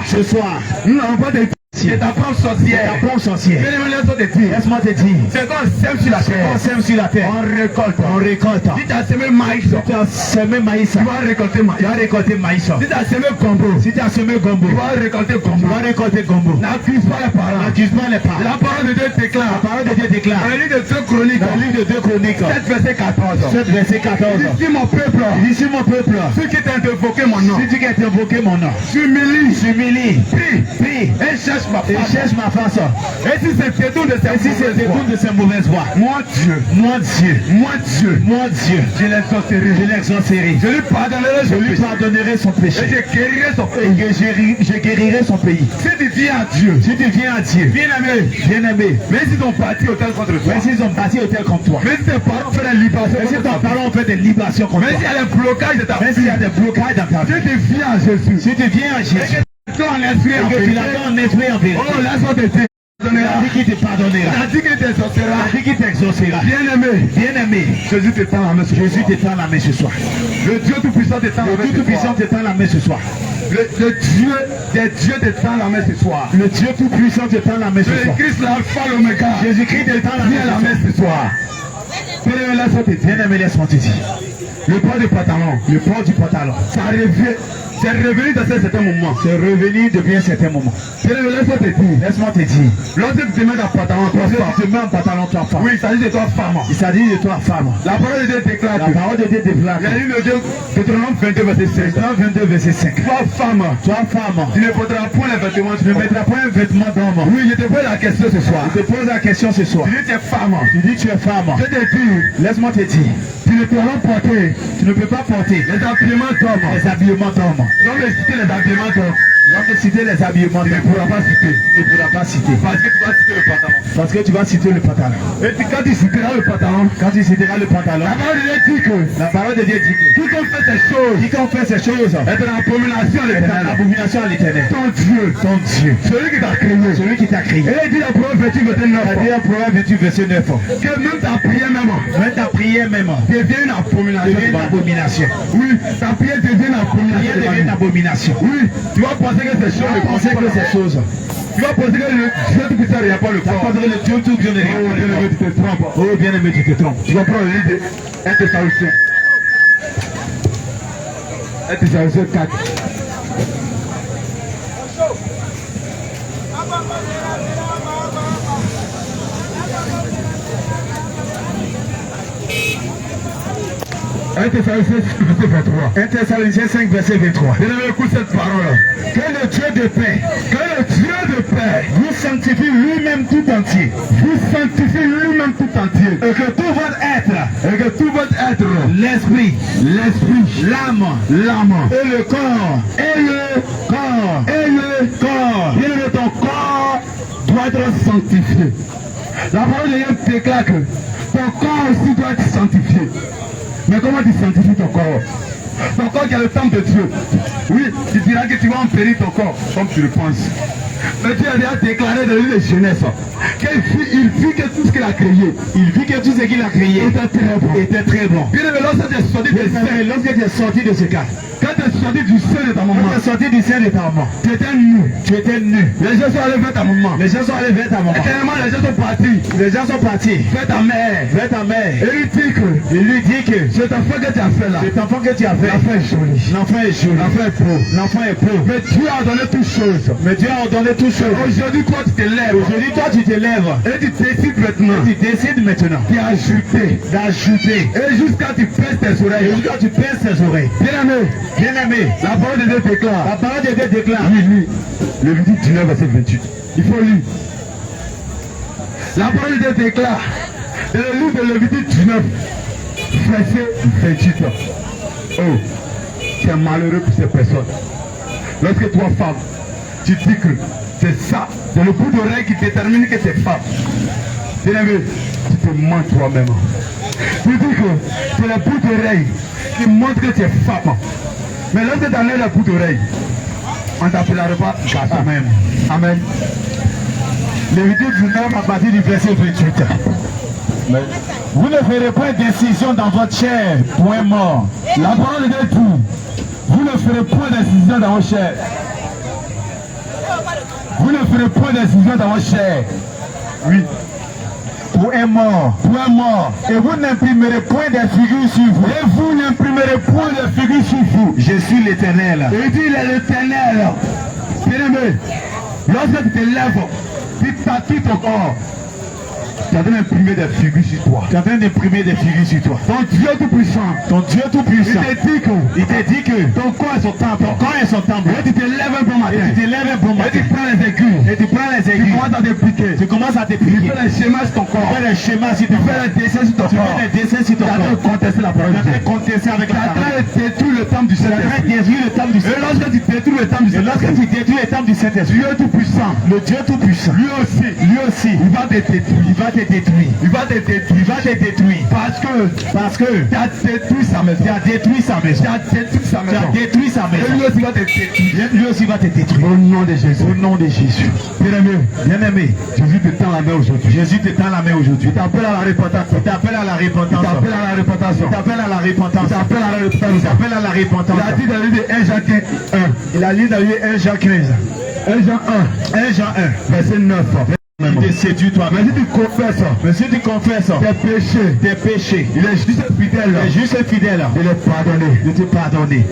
Ce soir, Nous n'avons pas de c'est ta propre c'est sorcière. ta propre sorcière. Laisse-moi te dire. Laisse-moi te dire. C'est qu'on sème sur la C'est terre. qu'on sème sur la terre. On récolte. On récolte. Si tu as semé maïs, Tu as semé maïs. tu vas récolter maïs. Tu vas récolter maïs. Si tu as semé gombo, Si tu as semé gombo, tu vas récolter tu gombo. vas récolter gombo. N'accuse pas les parents. N'accuse pas les parents. La parole de Dieu déclare. La parole de Dieu déclare. Dans le livre de 2 Chroniques, Dans le livre de 2 Chroniques, 7 verset 14. 7 verset 14. Ici mon peuple, Ici mon peuple, ceux qui t'ont invoqué mon nom, si tu as invoqué mon nom, s'humilie, s'humilie, prie, prie, et cherche ma et face. cherche ma face. Et si c'est détourne de Et si c'est ces détourne de ces mauvaises voies, moi Dieu, moi Dieu, je l'exaucerai. je l'exaucerai. Je lui pardonnerai Je son lui péché. pardonnerai son Et péché. je guérirai son Et péché. je guérirai son pays. Si tu viens à Dieu, Si tu viens à Dieu, bien-aimé, bien-aimé, même si ton parti autel contre toi, même s'ils ont bâti hôtel comme toi, même si tes parents font des libations même si contre tes toi, parents ont fait des libations contre même toi, s'il y a des blocages de ta même s'il y a des blocages dans ta si vie, tu viens à Jésus, si tu viens à Jésus, et que tu en esprit en et que tu vérité, l'attends en esprit en vérité, oh, laisse-moi te dire, il a dit qu'il te pardonnera, il a dit qu'il il t'exaucera. a dit qu'il t'exaucera. Bien-aimé, Bien-aimé, Jésus te tend la main ce Jésus soir. te tend la main ce soir. Le Dieu Tout-Puissant te tend la Le main Dieu ce Tout-Puissant soir. te tend la main ce soir. Le Dieu des dieux te tend la main ce soir. Le Dieu Tout-Puissant te tend la main ce soir. Jésus-Christ l'alpha l'oméga. Jésus-Christ te tend la Viens la main main ce soir. ce soir. Bien-aimé, laisse-moi te dire. Bien-aimé, laisse-moi te dire. Le port du pantalon, Le port du pantalon, ça revient. C'est revenu dans un certain moment. c'est revenu depuis un certain moment. Bien-aimé, laisse-moi te dire. Laisse-moi te dire. Lorsque tu te mets en pantalon, toi Lorsque femme. tu te mets en pantalon, toi femme. Oui, il s'agit de toi femme. Il s'agit de toi femme. La parole de Dieu déclare La que parole de Dieu déclare. il y a une de Dieu, Deutéronome 22 verset 16. Dans 22 verset 5. Toi femme, Toi femme, tu ne porteras point les vêtements, tu tu ne ne mettras pas un vêtement d'homme. Oui, je te pose la question ce soir. Je te pose la question ce soir. Tu dis tu es femme. Tu dis tu es femme. Je te dis, Laisse-moi te dire. tu ne pourras porter Tu ne peux pas porter les habillements d'hommes. les habillements d'homme. Donc les citer les habillements d'hommes. Lorsque citer les habillements Tu ne d'homme, pourras pas citer. tu ne pourras pas citer. Parce que tu vas citer le pantalon. Parce que tu vas citer le pantalon. Et puis quand tu citeras le pantalon, Quand tu citeras le pantalon, la parole de Dieu dit que la parole de Dieu dit que quiconque fait ces choses quiconque fait ces choses est une abomination à est une l'éternel. abomination à l'éternel. Ton Dieu, Ton Dieu, celui qui t'a créé. celui qui t'a créé. Et il dit la parole verset Il a 29. dit en Proverbe 28 verset 9. Que même ta prière même Même ta prière même devient une abomination. devient une abomination. Oui, ta prière devient une abomination. Prière devient une abomination. Oui, tu vas penser que ces Tu choses vas penser que ces choses, tu vas penser que le Dieu tout puissant n'a pas le tu vas corps. penser que le Dieu tout Dieu ne Oh, regarde bien-aimé, pas. tu te trompes. Oh bien-aimé, tu te trompes. Tu vas prendre le livre de 1 Thessaloniciens. 1 Thessaloniciens 4. Un Thessaloniciens verset 23. 1 Thessaloniciens 5 verset 23. Bien-aimé, écoute cette parole. Que le Dieu de paix Que le Dieu de paix vous sanctifie lui-même tout entier. vous sanctifie lui-même tout entier. Et que tout votre être, Et que tout votre être, l'esprit, l'âme, l'âme, et le corps, et le corps, et le corps, bien de ton corps doit être sanctifié. La parole de Dieu déclare que ton corps aussi doit être sanctifié. Mais comment tu sanctifies ton corps? Ton corps qui est le temple de Dieu. Oui, tu diras que tu vas empérir ton corps, comme tu le penses. Mais Dieu a déjà déclaré dans le livre de Genèse qu'il vit que tout ce qu'il a créé il vit que tout ce qu'il a créé était très bon. était très bon. Bien aimé, lorsque tu es sorti de Bien-aimé, lorsque tu es sorti de ce cas, Quand tu es sorti du sein de ta maman. Quand tu es sorti du sein de ta maman. Tu étais nu. Tu étais nu. Les gens sont allés vers ta maman. Les gens sont allés vers ta maman. Éternellement, les gens sont partis. Les gens sont partis. Vers ta mère. Vers ta mère. Et il lui dit que cet enfant que tu as fait là. Cet enfant que tu as fait. L'enfant est joli. L'enfant est joli. L'enfant est beau. L'enfant est beau. Mais Dieu a ordonné toutes choses. Mais Dieu a ordonné toutes choses. Aujourd'hui, toi, tu te lèves. Aujourd'hui, toi, tu te lèves. Et tu décides maintenant. Tu décides maintenant. D'ajouter. Et jusqu'à tu pèses tes oreilles. Et jusqu'à tu pèses tes oreilles. Bien aimé. La parole de Dieu déclare. La parole de Dieu déclare. Oui. Lévitique 19, verset 28. Il faut lire. La parole de Dieu déclare. Dans le livre de Lévitique 19, verset 28. Oh, c'est malheureux pour ces personnes. Lorsque toi, femme, tu dis que c'est ça, c'est le bout d'oreille qui détermine que c'est femme. Bien aimé, tu te mens toi-même. Tu dis que c'est le bout d'oreille qui montre que tu es femme. Mais lorsque tu enlèves le bout d'oreille, on ne t'appellera pas garçon. Amen. Amen. Lévitique 19 à partir du verset 28. Vous ne ferez point d'incision dans votre chair, point mort. La parole de Dieu dit, vous ne ferez point d'incision dans votre chair. Vous ne ferez point d'incision dans votre chair. Oui. Point mort. Point mort. Et vous n'imprimerez point de figures sur vous. Et vous n'imprimerez point de figures sur vous. Je suis l'Éternel. Et il dit, il est l'Éternel. Bien-aimé, lorsque tu te lèves, tu tatoues ton corps. Tu es en train d'imprimer des figures sur toi. Tu es en train d'imprimer des figures sur toi. Ton Dieu tout-puissant. Ton Dieu tout-puissant. Il t'a dit que ton corps est son temple. Ton corps est son temple. Et tu te lèves un bon matin. Et tu te lèves un bon matin. Et tu prends les aiguilles. Et tu prends les aiguilles. Tu commences à t'appliquer. Tu commences à t'appliquer. Tu fais les schémas sur ton corps. Tu fais les schémas sur ton corps. Tu fais les dessins sur ton corps. Tu fais les dessins sur ton corps. Tu as contesté la parole de Dieu. Tu as contesté avec la parole. Tu as détruit le temple du Saint-Esprit. Tu as détruit le temple du Saint-Esprit. Et lorsque tu détruis le temple du Saint-Esprit. Lorsque tu détruis le temple du Saint-Esprit. Dieu tout-puissant. Le Dieu tout-puissant. Lui aussi. Il va te détruire. Il va te détruire. Il va te détruire. Il va te détruire. Parce que tu as détruit sa maison. Tu as détruit sa maison. Tu as détruit sa maison. Tu as détruit sa maison. Et lui aussi va te détruire. Lui aussi va te détruire. Au nom de Jésus. Au nom de Jésus. Bien-aimé, Jésus te tend la main aujourd'hui. Jésus te tend la main aujourd'hui. Il t'appelle à la repentance. Il t'appelle à la repentance. Il t'appelle à la repentance. Il t'appelle à la repentance. Il t'appelle à la repentance. Il t'appelle à la repentance. Il a dit dans le livre de 1 Jean 15, 1. Il a lu dans le livre 1 Jean 15. 1 Jean 1. 1 Jean 1. Verset 9. Il te séduit toi. Mais si tu confesses, tes péchés, il est juste fidèle. Il est juste fidèle. Il est pardonné. De te pardonner.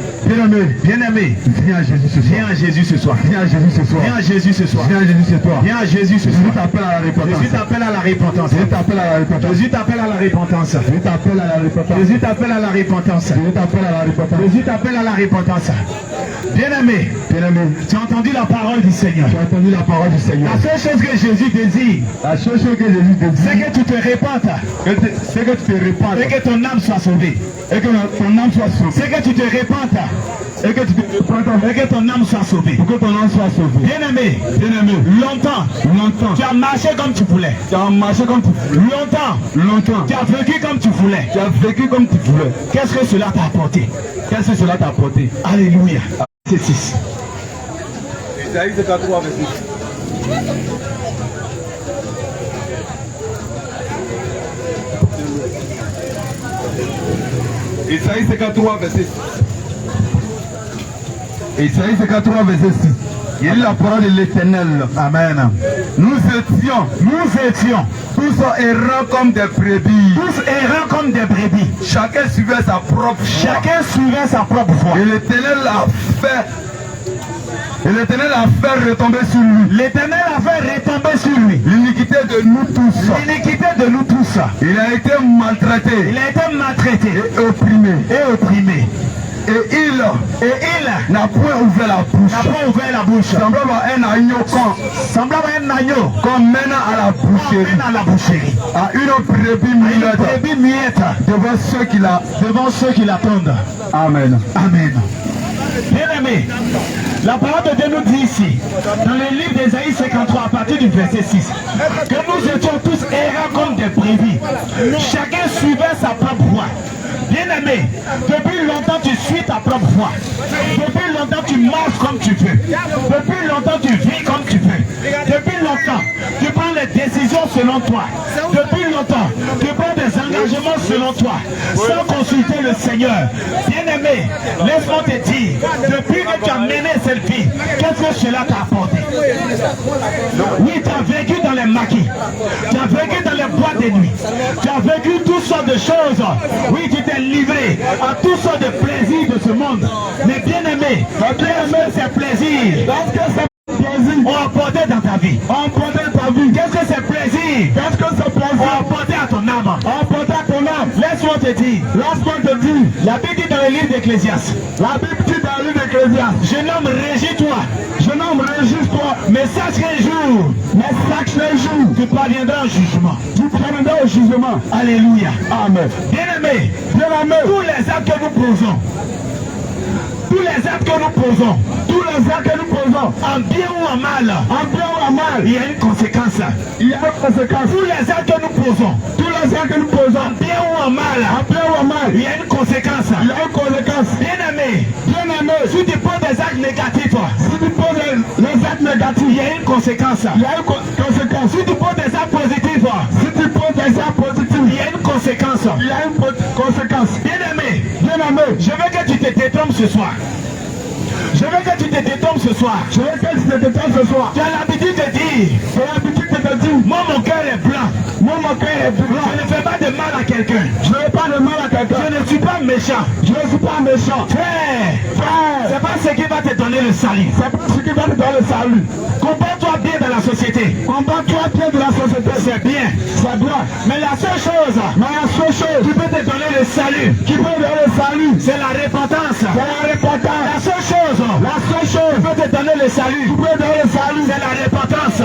Bien-aimé, viens à Jésus ce soir. Viens à Jésus ce soir. Viens à Jésus ce soir. Viens à Jésus ce soir. Viens à Jésus ce soir. Viens à Jésus ce soir. Jésus t'appelle à la repentance. Jésus t'appelle à la repentance. Jésus t'appelle à la repentance. Jésus t'appelle à la repentance. Jésus t'appelle à la repentance. Jésus t'appelle à la repentance. Jésus t'appelle à la repentance. Jésus t'appelle à la repentance. Bien-aimé, tu as entendu la parole du Seigneur. Tu as entendu la parole du Seigneur. La seule chose que Jésus désire, c'est que tu te répandes. C'est que tu te répandes. Et que ton âme soit sauvée. Et que ton âme soit sauvée. C'est que tu te répandes. Et que tu te répandes. Et que ton âme soit sauvée. Pour que ton âme soit sauvée. Bien-aimé, longtemps, tu as marché comme tu voulais. Tu as marché comme tu voulais. Longtemps, tu as vécu comme tu voulais. Tu as vécu comme tu voulais. Qu'est-ce que cela t'a apporté? Qu'est-ce que cela t'a apporté? Alléluia. C'est 6. Isaïe 53, verset 6. Isaïe 53, verset 6. Isaïe 53, verset 6. Il y a la parole de l'Éternel. Amen. Nous étions tous errants comme des brebis. Chacun suivait sa propre voie. Et l'Éternel a fait retomber sur lui. L'iniquité de nous tous. Il a été maltraité. Et opprimé. Et il n'a point ouvert la bouche. Semblable à un agneau. Comme menant à la boucherie. À une brebis muette. Devant ceux qui l'attendent. Amen. Bien-aimé, la parole de Dieu nous dit ici, dans le livre d'Ésaïe 53, à partir du verset 6, que nous étions tous errants comme des brebis. Chacun suivait sa propre voie. Bien-aimé, depuis longtemps tu suis ta propre voie. Depuis longtemps tu marches comme tu veux. Depuis longtemps tu vis comme tu veux. Depuis longtemps tu prends les décisions selon toi. Depuis longtemps tu prends des engagement selon toi, sans consulter le Seigneur. Bien-aimé, laisse-moi te dire, depuis que tu as mené cette vie, qu'est-ce que cela t'a apporté? Oui, tu as vécu dans les maquis, tu as vécu dans les boîtes de nuit, tu as vécu toutes sortes de choses. Oui, tu t'es livré à toutes sortes de plaisirs de ce monde. Mais bien-aimé, ces plaisirs ont apporté dans ta vie. Qu'est-ce que ces plaisirs ont apporté à ton âme? Laisse-moi te dire. La Bible dit dans le livre d'Ecclésiaste. Jeune homme, régis-toi. Mais sache qu'un jour, tu parviendras au jugement. Alléluia. Amen. Bien-aimé, tous les actes que nous posons, en bien ou en mal, il y a une conséquence. Tous les actes que nous posons, en bien ou en mal, il y a une conséquence. Bien-aimé, si tu poses des actes négatifs, il y a une conséquence. Si tu poses des actes positifs, il y a une conséquence. Bien-aimé, je veux que tu te détrompes ce soir. Tu as l'habitude de dire, moi mon cœur est blanc. Je ne fais pas de mal à quelqu'un. Je ne suis pas méchant. Frère, c'est pas ce qui va te donner le salut. Comporte-toi bien dans la société. C'est bien. Mais la seule chose qui peut te donner le salut, c'est la repentance. La seule chose qui peut te donner le salut, c'est la repentance.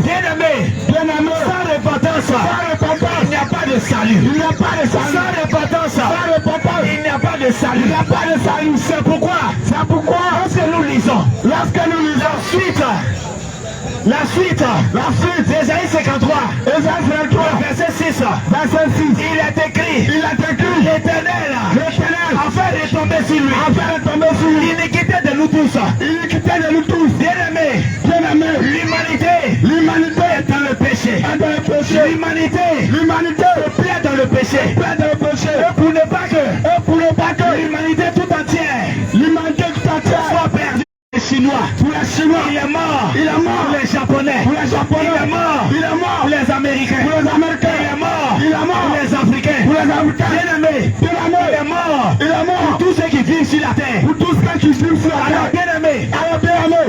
Bien-aimé, sans repentance, il n'y a pas de salut. Sans repentance, il n'y a pas de salut. C'est pourquoi, lorsque nous lisons la suite d'Ésaïe 53, verset 6, il est écrit, l'Éternel a fait retomber sur lui l'iniquité de nous tous. Bien-aimé, l'humanité est dans le péché. L'humanité plaît dans le péché. Et pour ne pas que l'humanité tout entière soit perdue. Pour les Chinois, il est mort. Pour les Japonais, il est mort. Pour les Américains, il est mort. Pour les Africains, bien-aimé, il est mort. Pour tous ceux qui vivent sur la terre. Alors bien-aimé,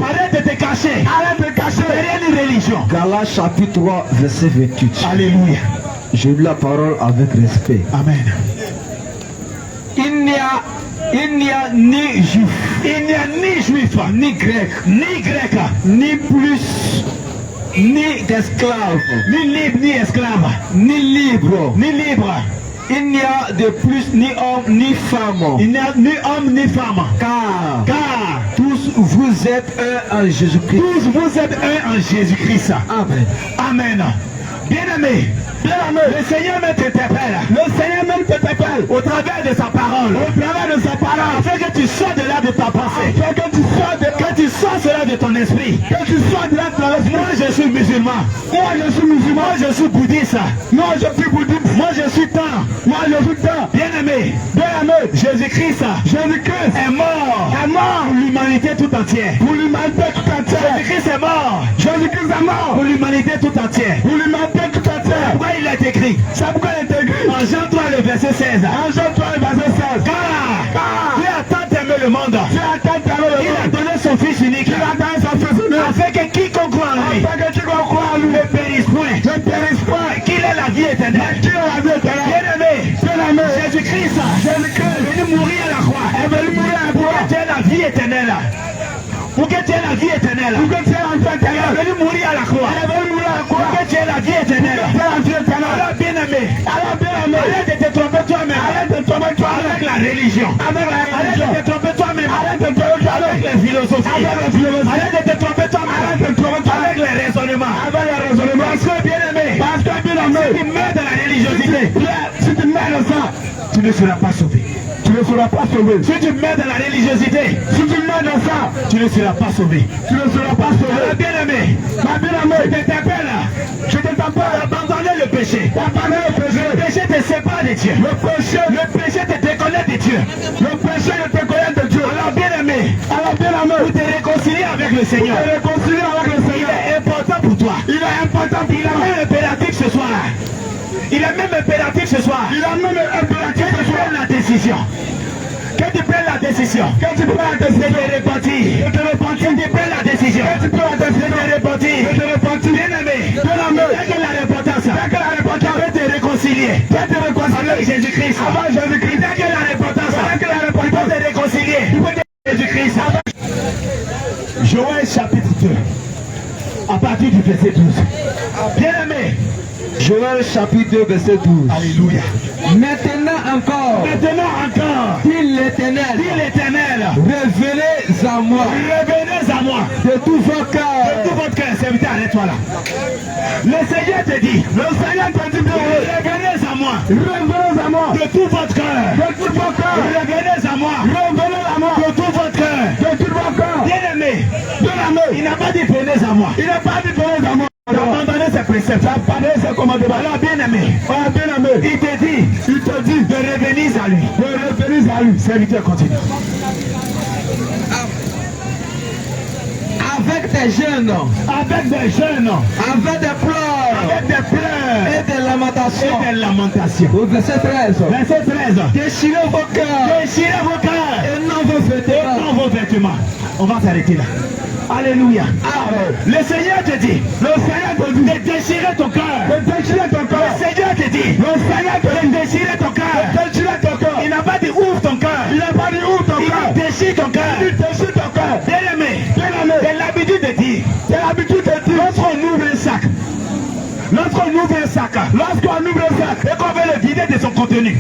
arrête de te cacher derrière une religion. Galates chapitre 3 verset 28. Alléluia. Je lis la parole avec respect. Amen. Il n'y a ni juif, ni grec, ni plus, ni d'esclave, ni libre, ni libre. Il n'y a de plus ni homme ni femme. Il n'y a ni homme ni femme. Car tous vous êtes un en Jésus-Christ. Amen. Bien-aimé, le Seigneur même t'interpelle. Au travers de sa parole. Afin que tu sors de là de ta pensée. Que tu sors cela de ton esprit. Moi je suis musulman. Moi je suis bouddhiste. Moi je suis temps. Bien-aimé, Jésus-Christ est mort pour l'humanité tout entière. Jésus-Christ est mort pour l'humanité tout entière. Pourquoi il est écrit? En Jean 3 le verset 16. Car Dieu a tant aimé le monde, il a donné son Fils unique, afin que quiconque croit en lui ne périsse point, qu'il ait la vie éternelle. Bien-aimé, Jésus-Christ est venu mourir à la croix pour que tu aies la vie éternelle. Il est venu mourir à la croix pour que tu aies la vie éternelle. Alors bien-aimé, arrête de te tromper toi-même avec la religion. Arrête de te tromper toi-même avec les philosophies. Arrête de te tromper toi-même avec les raisonnements. Parce que bien-aimé, si tu meurs dans la religiosité, tu ne seras pas sauvé. ne seras pas sauvé. Si tu mets dans la religiosité, Si tu mets dans ça, tu ne seras pas sauvé. tu ne seras pas sauvé. Ma bien-aimée, Ma bien-aimée, je t'appelle d'abandonner le péché. d'abandonner le péché. Le péché te sépare de Dieu. Le péché te déconnecte de Dieu. Le péché ne te connaît de Dieu. Alors bien-aimé, Alors bien-aimé, pour te réconcilier avec le Seigneur, te réconcilier avec le il Seigneur. est important pour toi. Il est important pour Il a toi. même impératif ce soir. Il est même impératif ce soir. Il a même impératif Que tu prennes la décision. Que tu prennes la décision. Quand tu prends la décision De te repentir. de te repentir, Que tu prennes la décision. quand tu prends la De décision te repentir. de te repentir, Bien-aimé, bien-aimé, dès que la repentance, dès que la repentance, peut te réconcilier peut te réconcilier avec Jésus-Christ. avec Jésus-Christ. Dès que la repentance, Dès que la il repentance, peut te réconcilier avec Jésus-Christ. Joël chapitre 2, à partir du verset 12. Bien-aimé, Joël chapitre 2 verset 12. alléluia. Maintenant encore, dit l'Éternel, revenez à moi Revenez à moi de tout vos de cœurs. tout votre cœur. Serviteur, arrête-toi là. Le Seigneur te dit, revenez à moi revenez à moi de tout votre cœur. de tout mon cœur. Revenez à moi Revenez à moi de tout votre cœur. de tout mon cœur. Bien-aimé, Bien-aimé, il n'a pas dit venez à moi. il n'a pas dit venez à moi. Abandonnez ses préceptes. Abandonnez ses commandements. Alors bien-aimé, Ah, bien-aimé, il te dit de revenir à lui. revenez à lui. Serviteur, continue. Avec des jeunes, Avec des jeunes, avec des pleurs avec des pleurs et des lamentations. et des lamentations. Au verset 13, Verset 13. déchirez vos cœurs Déchirez vos cœurs et non vos et vêtements. non vos vêtements. On va s'arrêter là. Alléluia. Amen. Le Seigneur te dit de déchirer ton cœur. De déchirer ton cœur. Le Seigneur te dit de déchirer ton cœur. Déchirer ton cœur. Il n'a pas dit ouvre ton cœur. Il n'a pas dit où ton Il cœur. dit déchire ton cœur. Il déchire ton cœur. Bien-aimé, Bien-aimé, c'est l'habitude de dire, c'est l'habitude de dire. lorsqu'on ouvre un sac, lorsqu'on ouvre un sac et qu'on veut le vider de son contenu,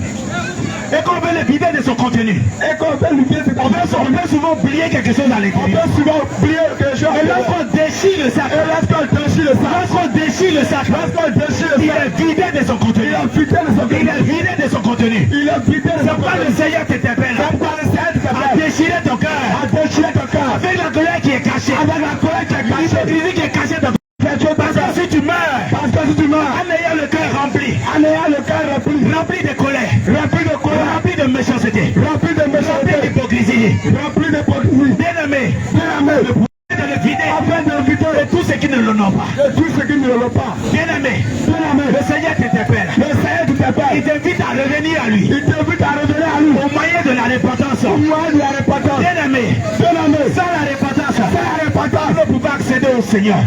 Et qu'on veut lui dire, on peut souvent oublier quelque chose à on l'intérieur. peut souvent oublier quelque chose. Et lorsqu'on déchire le sac, Et lorsqu'on déchire le sac, lorsqu'on déchire le il sac, est vidé de son contenu. il a vidé de son Il est cœur. vidé de son contenu. Il a vidé de C'est son pourquoi cœur. le Seigneur t'interpelle C'est pourquoi le Seigneur te à appelle déchirer ton cœur à déchirer ton cœur. avec la colère qui est cachée. Avec la colère qui est cachée. L'hypocrisie qui est cachée dans ton cœur. Parce que si tu meurs Parce que si tu meurs, en ayant le cœur rempli, en ayant le cœur rempli de colère, rempli de méchanceté, rempli de rempli méchanceté, d'hypocrisie, rempli d'hypocrisie, bien-aimé, bien-aimé, de le vider afin de vider de tout ce qui ne l'honorent pas. de tout ce qui ne l'ont pas. Bien-aimé, Bien-aimé, le Seigneur t'interpelle. le Seigneur Il t'appelle. t'invite à revenir à lui Il t'invite à revenir à lui. au moyen de la repentance. Au moyen de la repentance. Bien-aimé, Bien-aimé, sans la repentance, sans la repentance, nous ne pouvons accéder au Seigneur.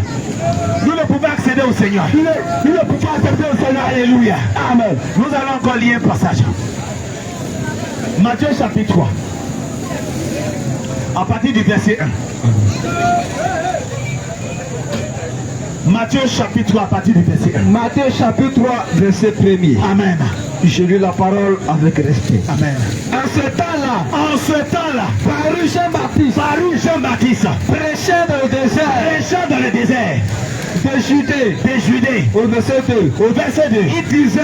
Nous ne pouvons accéder au Seigneur. nous ne pouvons pas accepter au Seigneur. Alléluia. Amen. Nous allons encore lire un passage. Matthieu chapitre 3. À partir du verset 1. Matthieu chapitre 3 à partir du verset 1. Matthieu chapitre 3 verset 1er. Amen. Je lis la parole avec respect. Amen. En ce temps-là, Parut Jean-Baptiste, prêchant dans le désert prêchant dans le désert de Judée, au verset 2. il disait,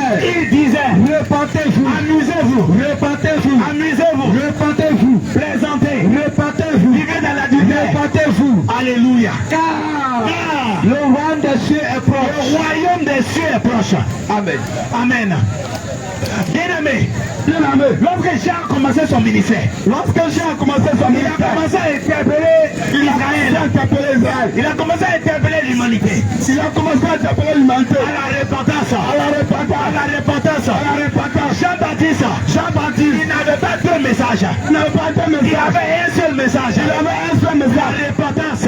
repentez-vous, repentez-vous, repentez-vous, Vivez dans la dureté. repentez-vous, Alléluia. car le royaume des cieux est Le proche. royaume des cieux est proche. Amen. Amen. Bien-aimé, Bien-aimé, lorsque Jean a commencé son ministère, il a commencé il a commencé à interpeller Israël. Il a commencé à interpeller l'humanité. Il a commencé à t'appeler l'humanité. À la repentance. À la repentance. Jean-Baptiste, il n'avait pas deux messages. Il n'avait pas de Il message. avait un seul message. Il avait un seul La message. repentance.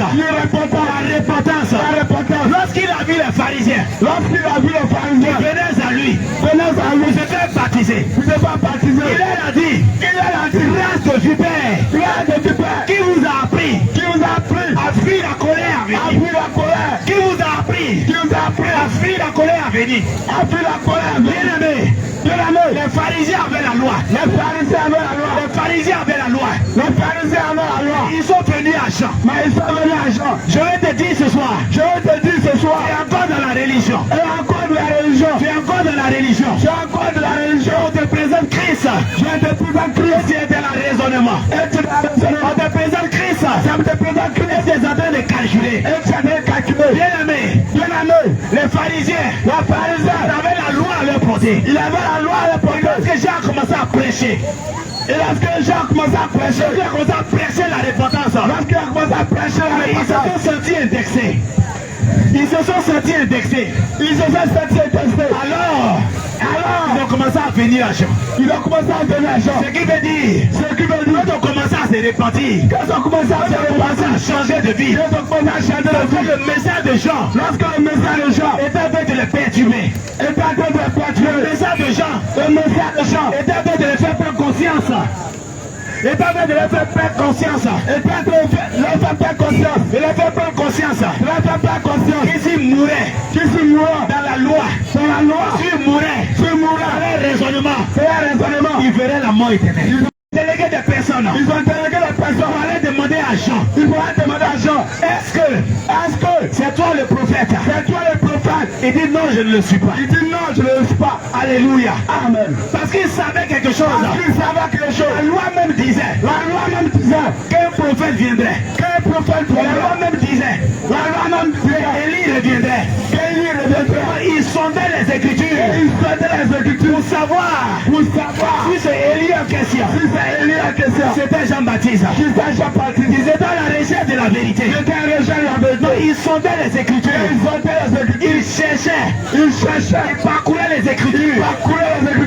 La repentance. Lorsqu'il a vu les pharisiens, Lorsqu'il a vu les pharisiens, venez à lui, venez à lui, vous êtes baptisés. vous n'êtes pas baptisé. Il leur a dit, grâce de vipère, Grâce de Père, qui vous a appris qui vous a appris à fuir la colère à à venir? fuir la colère, Qui vous a appris qui vous a appris à fuir la colère à venir? à fuir la colère. Bien-aimé, Bien-aimé, les pharisiens avaient la loi. les pharisiens avaient la loi. Les pharisiens avaient la loi. Les pharisiens avaient la loi. Ils sont venus à Jean. Mais ils sont venus à Jean. Je vais te dire ce soir, Je vais te dire ce soir, tu es encore dans la religion. et encore de la religion. Tu es encore dans la religion. Tu es encore de la religion. On te présente Christ. Je te présente Christ. Tu es raisonnement. On te présente Christ. Et tu es en train de calculer. Bien aimé, les pharisiens, avaient la loi à leur portée. Il avait la loi à leur portée. Lorsque Jean a commencé à prêcher, il a commencé à prêcher la repentance. Ils se sont sentis indexés. Alors, ils ont commencé à venir à Jean. Ce qui veut dire, quand on commence à se repentir, quand on commence à changer de vie, lorsque le message de Jean est en train de le perturber, le message de Jean est en train de le faire prendre conscience. Il est en train de leur faire prendre conscience. Qu'il s'il mourait dans la loi, s'il mourait dans les raisonnements, il verrait la mort éternelle. Délégué des personnes. Ils ont délégué les personnes. On allait demander à Jean. Est-ce que c'est toi le prophète? Il dit non, je ne le suis pas. Alléluia. Amen. Parce qu'il savait quelque chose. La loi même disait qu'un prophète viendrait. La loi même disait qu'Élie reviendrait. Ils sondaient les Écritures pour savoir si c'est Élie en question. C'était Jean-Baptiste. Ils étaient à la recherche de la vérité. Ils sondaient les Écritures. Ils cherchaient. Ils parcouraient les Écritures.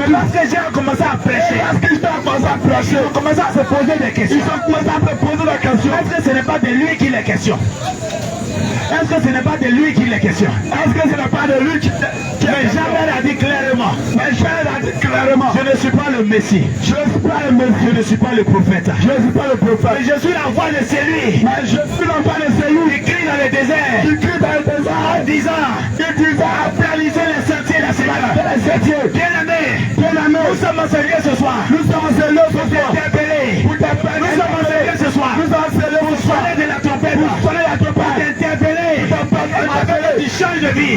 Lorsque Jean a commencé à prêcher, ils ont commencé à se poser des questions. Est-ce que ce n'est pas de lui qu'il est question? Mais Jean a dit clairement, je ne suis pas le Messie. Je ne suis pas le prophète. Mais je suis la voix de celui qui crie dans le désert en disant à réaliser les sentiers de la Seigneur. Bien-aimé, nous sommes en sérieux ce soir. Nous sommes en sérieux ce soir. Vous soyez de la trompette. Tu changes de vie.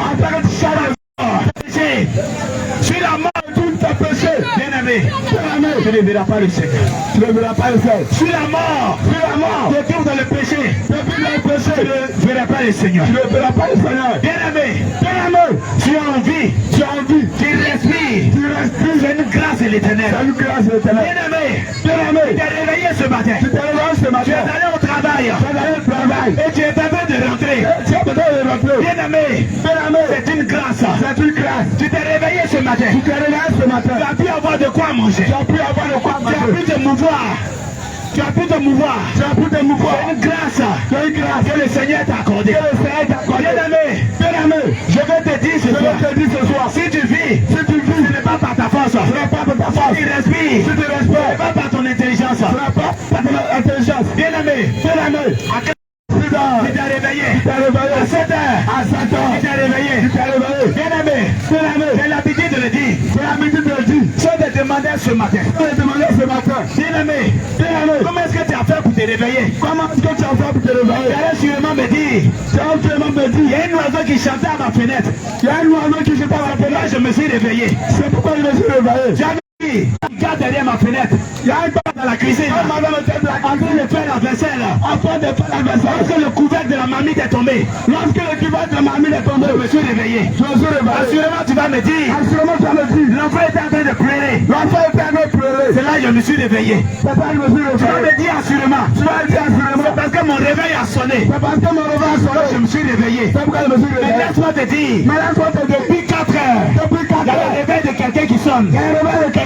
Sur la mort, tout t'a péché. Bien-aimé, tu ne verras pas le Seigneur. Sur la mort, tu tombes dans le péché. Tu ne verras pas le Seigneur. Bien-aimé, tu as envie, tu respires. C'est une grâce de l'Éternel. Bien-aimé, tu t'es réveillé ce matin. Tu es allé au travail. Et tu es en train de rentrer. Bien-aimé, c'est une grâce. Tu t'es réveillé ce matin. Tu as pu avoir de quoi manger. Tu as pu te mouvoir. C'est une grâce que le Seigneur t'a accordé. Bien-aimé, je vais te dire ce soir. Si tu vis, ce n'est pas par ta force. Si tu respires, ce n'est pas par ton intelligence. Bien-aimé, tu t'es réveillé à 7 heures. Tu t'es réveillé. Bien-aimé, j'ai l'habitude de le dire. Je te demandais ce matin. Bien-aimé, comment est-ce que tu as fait pour te réveiller? Tu allais sûrement me dire, il y a un oiseau qui chantait à ma fenêtre. Là, je me suis réveillé. C'est pourquoi je me suis réveillé. Il garde derrière ma fenêtre. Il y a un gars dans la cuisine en train de faire la vaisselle. Lorsque le couvercle de la marmite est tombé, je me suis réveillé. Assurément tu vas me dire, l'enfant était en train de pleurer. C'est là que je me suis réveillé. Tu vas me dire assurément. C'est parce que mon réveil a sonné. Je me suis réveillé. Mais laisse-moi te dire, depuis 4 heures, il y a le réveil de quelqu'un qui sonne.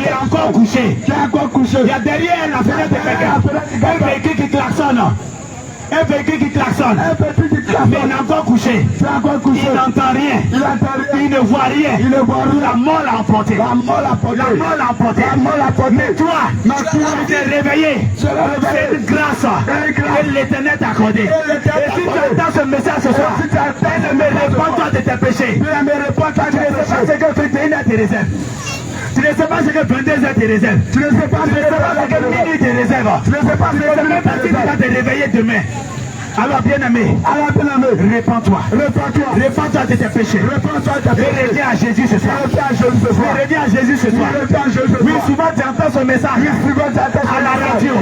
Il est encore couché. Il y a derrière la fenêtre de quelqu'un un véhicule qui klaxonne. Mais il est encore couché. Il n'entend rien. Il ne voit rien. La mort l'a emporté. Mais toi, tu t'es réveillé. C'est une grâce que l'Éternel t'a accordée. Et si tu entends ce message ce soir, réponds-toi de tes péchés. Tu ne sais pas ce que 22 heures te réserve. Tu ne sais pas ce que minuit te réserve. Tu ne sais pas même pas si tu vas te réveiller demain. Alors bien-aimé, répands-toi de tes péchés. Et reviens à Jésus ce soir. Oui, souvent tu entends ce message à la radio.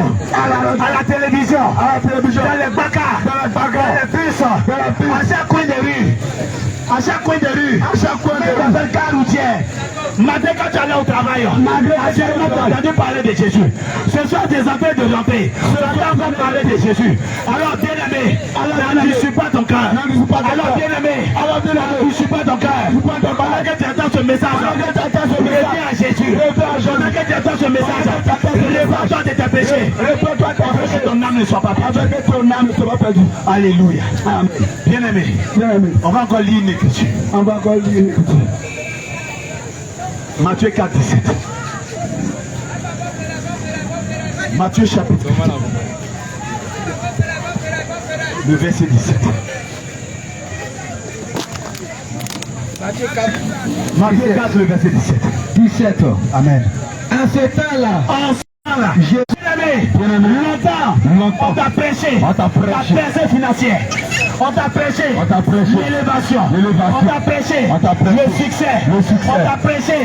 à la télévision, dans les bagarres, dans les bus, à chaque coin de rue. À chaque coin de rue, même dans un car routier. Matin quand tu allais au travail, actuellement tu as entendu parler de Jésus. Ce soir tes enfants de rentrer, tu as entendu parler de Jésus. Alors bien aimé, ne suis pas ton cœur. Alors bien aimé, ne suis pas ton cœur. Pendant que tu attends ce message, reviens à Jésus. Pendant que tu attends ce message, répands-toi de tes péchés. Que ton âme ne soit pas perdue. Alléluia. Bien aimé, on va encore lire une écriture. Matthieu 4, 17. Matthieu chapitre 4. Le verset 17. Matthieu 4, le verset 17. 17. Amen. À ce temps-là, Jésus aimé, longtemps, on t'a prêché, ta percée financière. On t'a prêché l'élévation. On t'a prêché le succès. On t'a prêché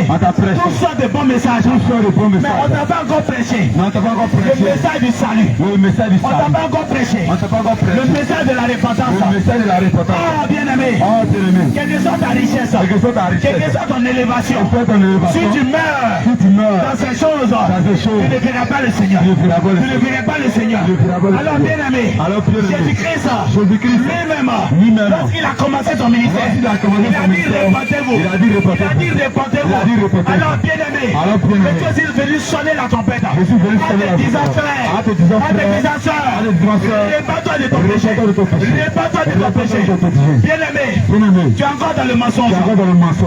toutes sortes de bons messages. Mais on t'a pas encore prêché le message du salut. On t'a pas encore prêché le message de la repentance. Oh bien-aimé, quelle que soit ta richesse, quelle que soit ton élévation, si tu meurs dans ces choses, tu ne verras pas le Seigneur. Tu ne verras pas le Seigneur. Alors bien-aimé, Jésus-Christ lui-même, lorsqu'il a commencé son ministère, il a dit répentez-vous. Alors bien-aimé, que tu es venu sonner la trompette en te disant frère, en te disant sœur, répands-toi de ton péché. Répands-toi de ton péché. Bien-aimé, tu es encore dans le mensonge, tu es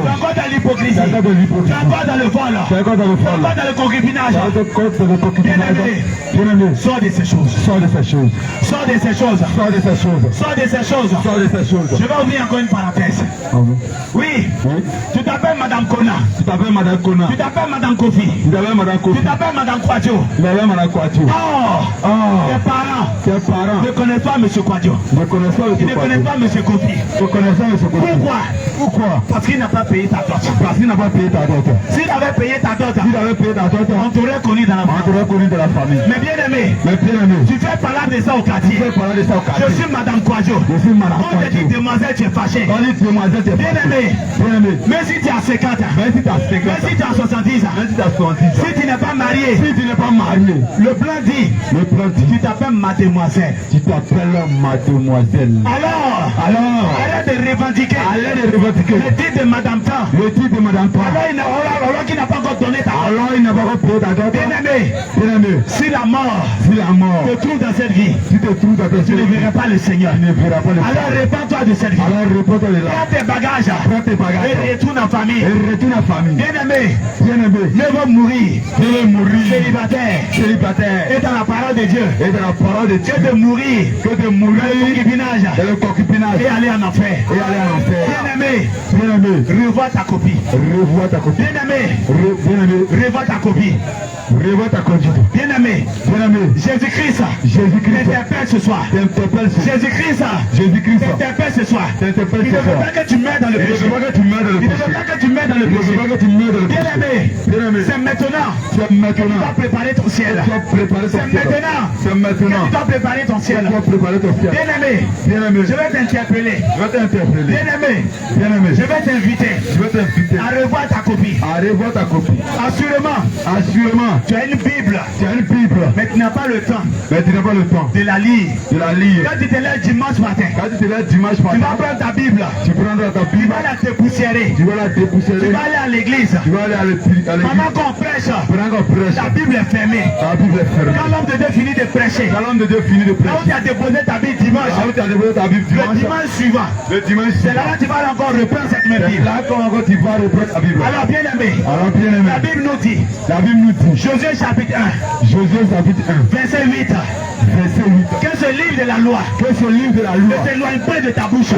encore dans l'hypocrisie, tu es encore dans le vol, tu es encore dans le concubinage. Bien-aimé, sors de ces choses. Sors de ces choses. Sors de ces choses. Sors de ces choses. Sors de ces choses. Sors de ces choses. Je vais ouvrir encore une parenthèse. Oui. Tu t'appelles Madame Kona. Tu t'appelles Madame Kona. Tu t'appelles Madame Kofi. Tu t'appelles Madame Kofi. Tu t'appelles Madame Kwadjo. Tu t'appelles Madame Kwadjo. Tes parents ne connaissent pas Monsieur Kwadjo. Ils ne connaissent pas Monsieur Kofi. Pourquoi? Parce qu'il n'a pas payé ta dot. S'il avait payé ta dot, on t'aurait connu dans la famille. Mais bien aimé, tu fais parler de ça au quartier. Je suis Madame Kwadjo. On te dit demoiselle, tu es fâché. Bien aimé, même si tu as 50 ans, même si tu as 70 ans, si tu n'es pas marié, le plan dit, tu t'appelles mademoiselle. Alors, arrête de revendiquer le titre de Madame Tan. Alors qu'il n'a pas encore donné ta dot. Bien aimé, si la mort te trouve dans cette vie, tu ne verras pas le Seigneur. Alors répands-toi de cette vie. Prends tes bagages et retourne en famille. Bien-aimé, ne va mourir célibataire. Et dans la parole de Dieu, que de mourir dans le concubinage et aller en enfer. Bien-aimé, revois ta copie. Bien-aimé, revois ta copie. Bien-aimé, Jésus-Christ t'interpelle ce soir. Jésus-Christ t'interpelle ce soir. Il ne veut pas que tu meurs dans le péché. Bien-aimé, c'est maintenant que tu dois préparer ton ciel. C'est maintenant que tu dois préparer ton ciel. Bien-aimé, je vais t'interpeller. Bien-aimé, je vais t'inviter à revoir ta copie. Assurément, tu as une Bible. Mais tu n'as pas le temps de la lire. Quand tu te lèves dimanche matin, tu vas prendre ta Bible. Tu vas la dépoussiérer. Tu vas aller à l'église. Pendant qu'on prêche, ta Bible est fermée. Quand l'homme de Dieu finit de prêcher, là où tu as déposé ta Bible dimanche, le dimanche suivant, c'est là où tu vas encore reprendre cette même Bible. Alors bien aimé, la Bible nous dit, Josué chapitre 1, verset 8, que ce livre de la loi que ce livre de la loi ne s'éloigne pas de ta bouche. ne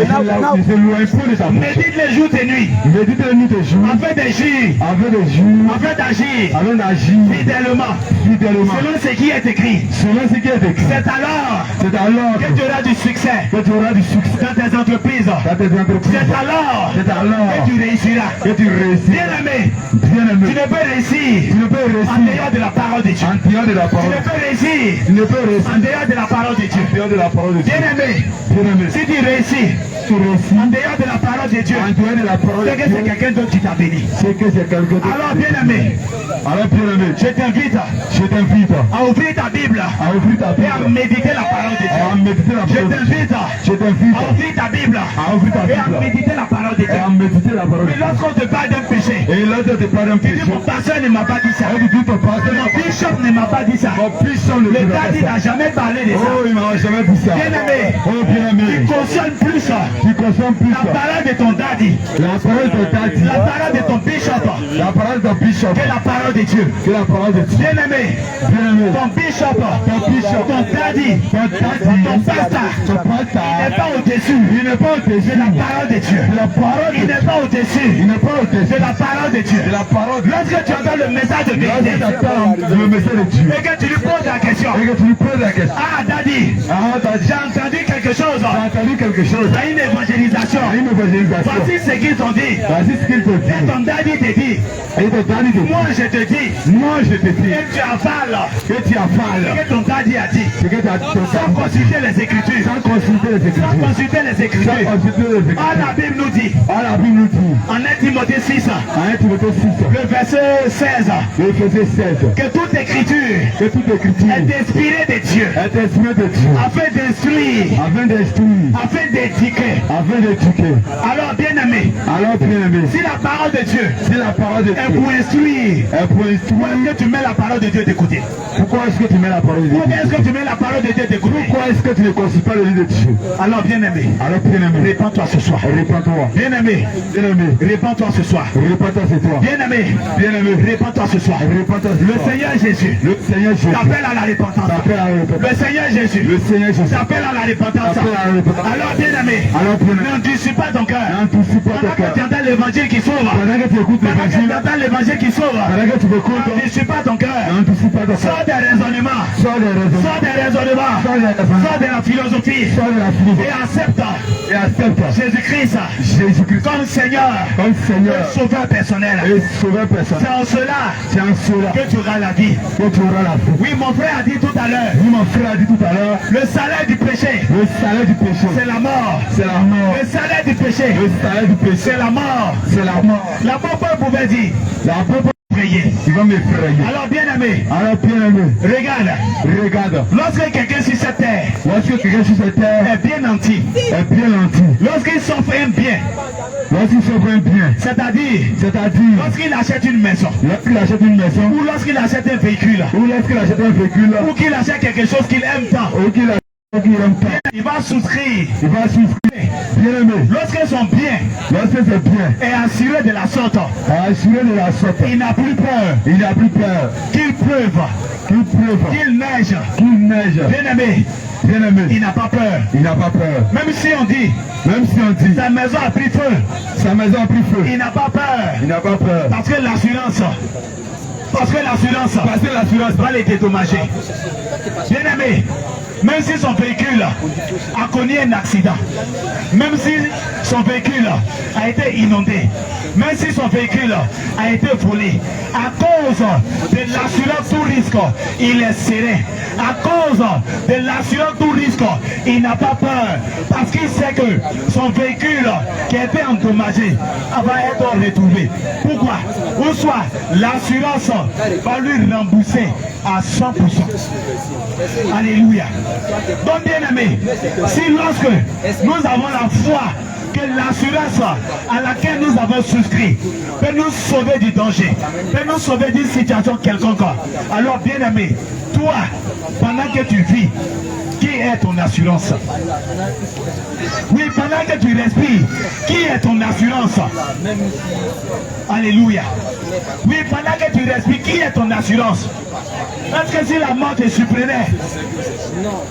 s'éloigne pas de ta bouche. Médite les jours et nuits. Médite les nuits et jours. Afin d'agir. Afin d'agir. Fidèlement. Selon ce qui est écrit. C'est alors que tu auras du succès. Dans tes entreprises. C'est alors que tu réussiras. Bien-aimé. Tu ne peux réussir en dehors de la parole de Dieu. Tu ne peux réussir en dehors de la parole de Dieu. Bien-aimé, si tu réussis en dehors de la parole de Dieu, c'est que c'est quelqu'un d'autre qui t'a béni. Alors bien-aimé, je t'invite à ouvrir ta Bible et à méditer la parole de Dieu. Je t'invite à ouvrir ta Bible et à méditer la parole de Dieu. Mais lorsqu'on te parle d'un péché, tu dis mon pasteur ne m'a pas dit ça. Mon bishop ne m'a pas dit ça. Le daddy n'a jamais parlé de ça. Bien-aimé, tu consommes plus la parole de ton daddy, la parole de ton bishop, que la parole de Dieu. Bien-aimé, ton bishop, ton daddy, ton pasteur, il n'est pas au-dessus de la parole de Dieu. Il n'est pas au-dessus de la parole de Dieu. Lorsque tu entends le message de vérité et que tu lui poses la question, ah daddy, j'ai entendu quelque chose à une évangélisation. Voici ce qu'ils ont dit. Et ton daddy te dit, moi je te dis, et tu avales ce que ton daddy a dit, sans consulter les Écritures. Ah, la Bible nous dit, en 1 Timothée 6, le verset 16, que toute écriture est inspirée de Dieu, afin d'instruire, afin d'éduquer. Alors bien-aimé, si la parole de Dieu est pour instruire, pourquoi est-ce que tu mets la parole de Dieu d'écouter? Pourquoi est-ce que tu mets la parole de Dieu? Pourquoi est-ce que tu mets la parole de Dieu d'écouter? Pourquoi est-ce que tu ne consultes pas le livre de Dieu? Alors bien-aimé, répands-toi ce soir. Bien-aimé, répands-toi ce soir. Bien-aimé, répands-toi ce soir. Le Seigneur Jésus t'appelle à la repentance. Le Seigneur Jésus t'appelle à la repentance. Alors bien-aimé, n'endurcis pas ton cœur. Pendant que tu entends l'évangile qui s'ouvre, n'endurcis pas ton cœur. Sors des raisonnements, sors de la philosophie et accepte Jésus-Christ comme Seigneur et Sauveur personnel. C'est en cela que tu auras la vie. Oui, mon frère a dit tout à l'heure, le salaire du péché, c'est la mort. Le salaire du péché, c'est la mort. La pauvre pouvait dire, il va m'effrayer. Alors bien-aimé, regarde. Lorsque quelqu'un sur cette terre est bien nanti, lorsqu'il s'offre un bien, c'est-à-dire lorsqu'il achète une maison, ou lorsqu'il achète un véhicule, ou qu'il achète quelque chose qu'il aime tant, il va souscrire. Lorsque son bien est assuré de la sorte, il n'a plus peur. Qu'il pleuve, qu'il neige. Bien-aimé, il n'a pas peur. Même si on dit sa maison a pris feu, il n'a pas peur. Parce que l'assurance va les dédommager. Bien-aimé, même si son véhicule a connu un accident, même si son véhicule a été inondé, même si son véhicule a été volé, à cause de l'assurance tout risque, il est serré. À cause de l'assurance tout risque, il n'a pas peur, parce qu'il sait que son véhicule qui a été endommagé va être retrouvé. Pourquoi? Ou soit l'assurance va lui rembourser à 100%. Alléluia. Donc bien aimé, si lorsque nous avons la foi que l'assurance à laquelle nous avons souscrit peut nous sauver du danger, peut nous sauver d'une situation quelconque, alors bien aimé, toi, pendant que tu vis, qui est ton assurance? Oui, pendant que tu respires, qui est ton assurance? Alléluia. Oui, pendant que tu respires, qui est ton assurance? Est-ce que si la mort te surprenait,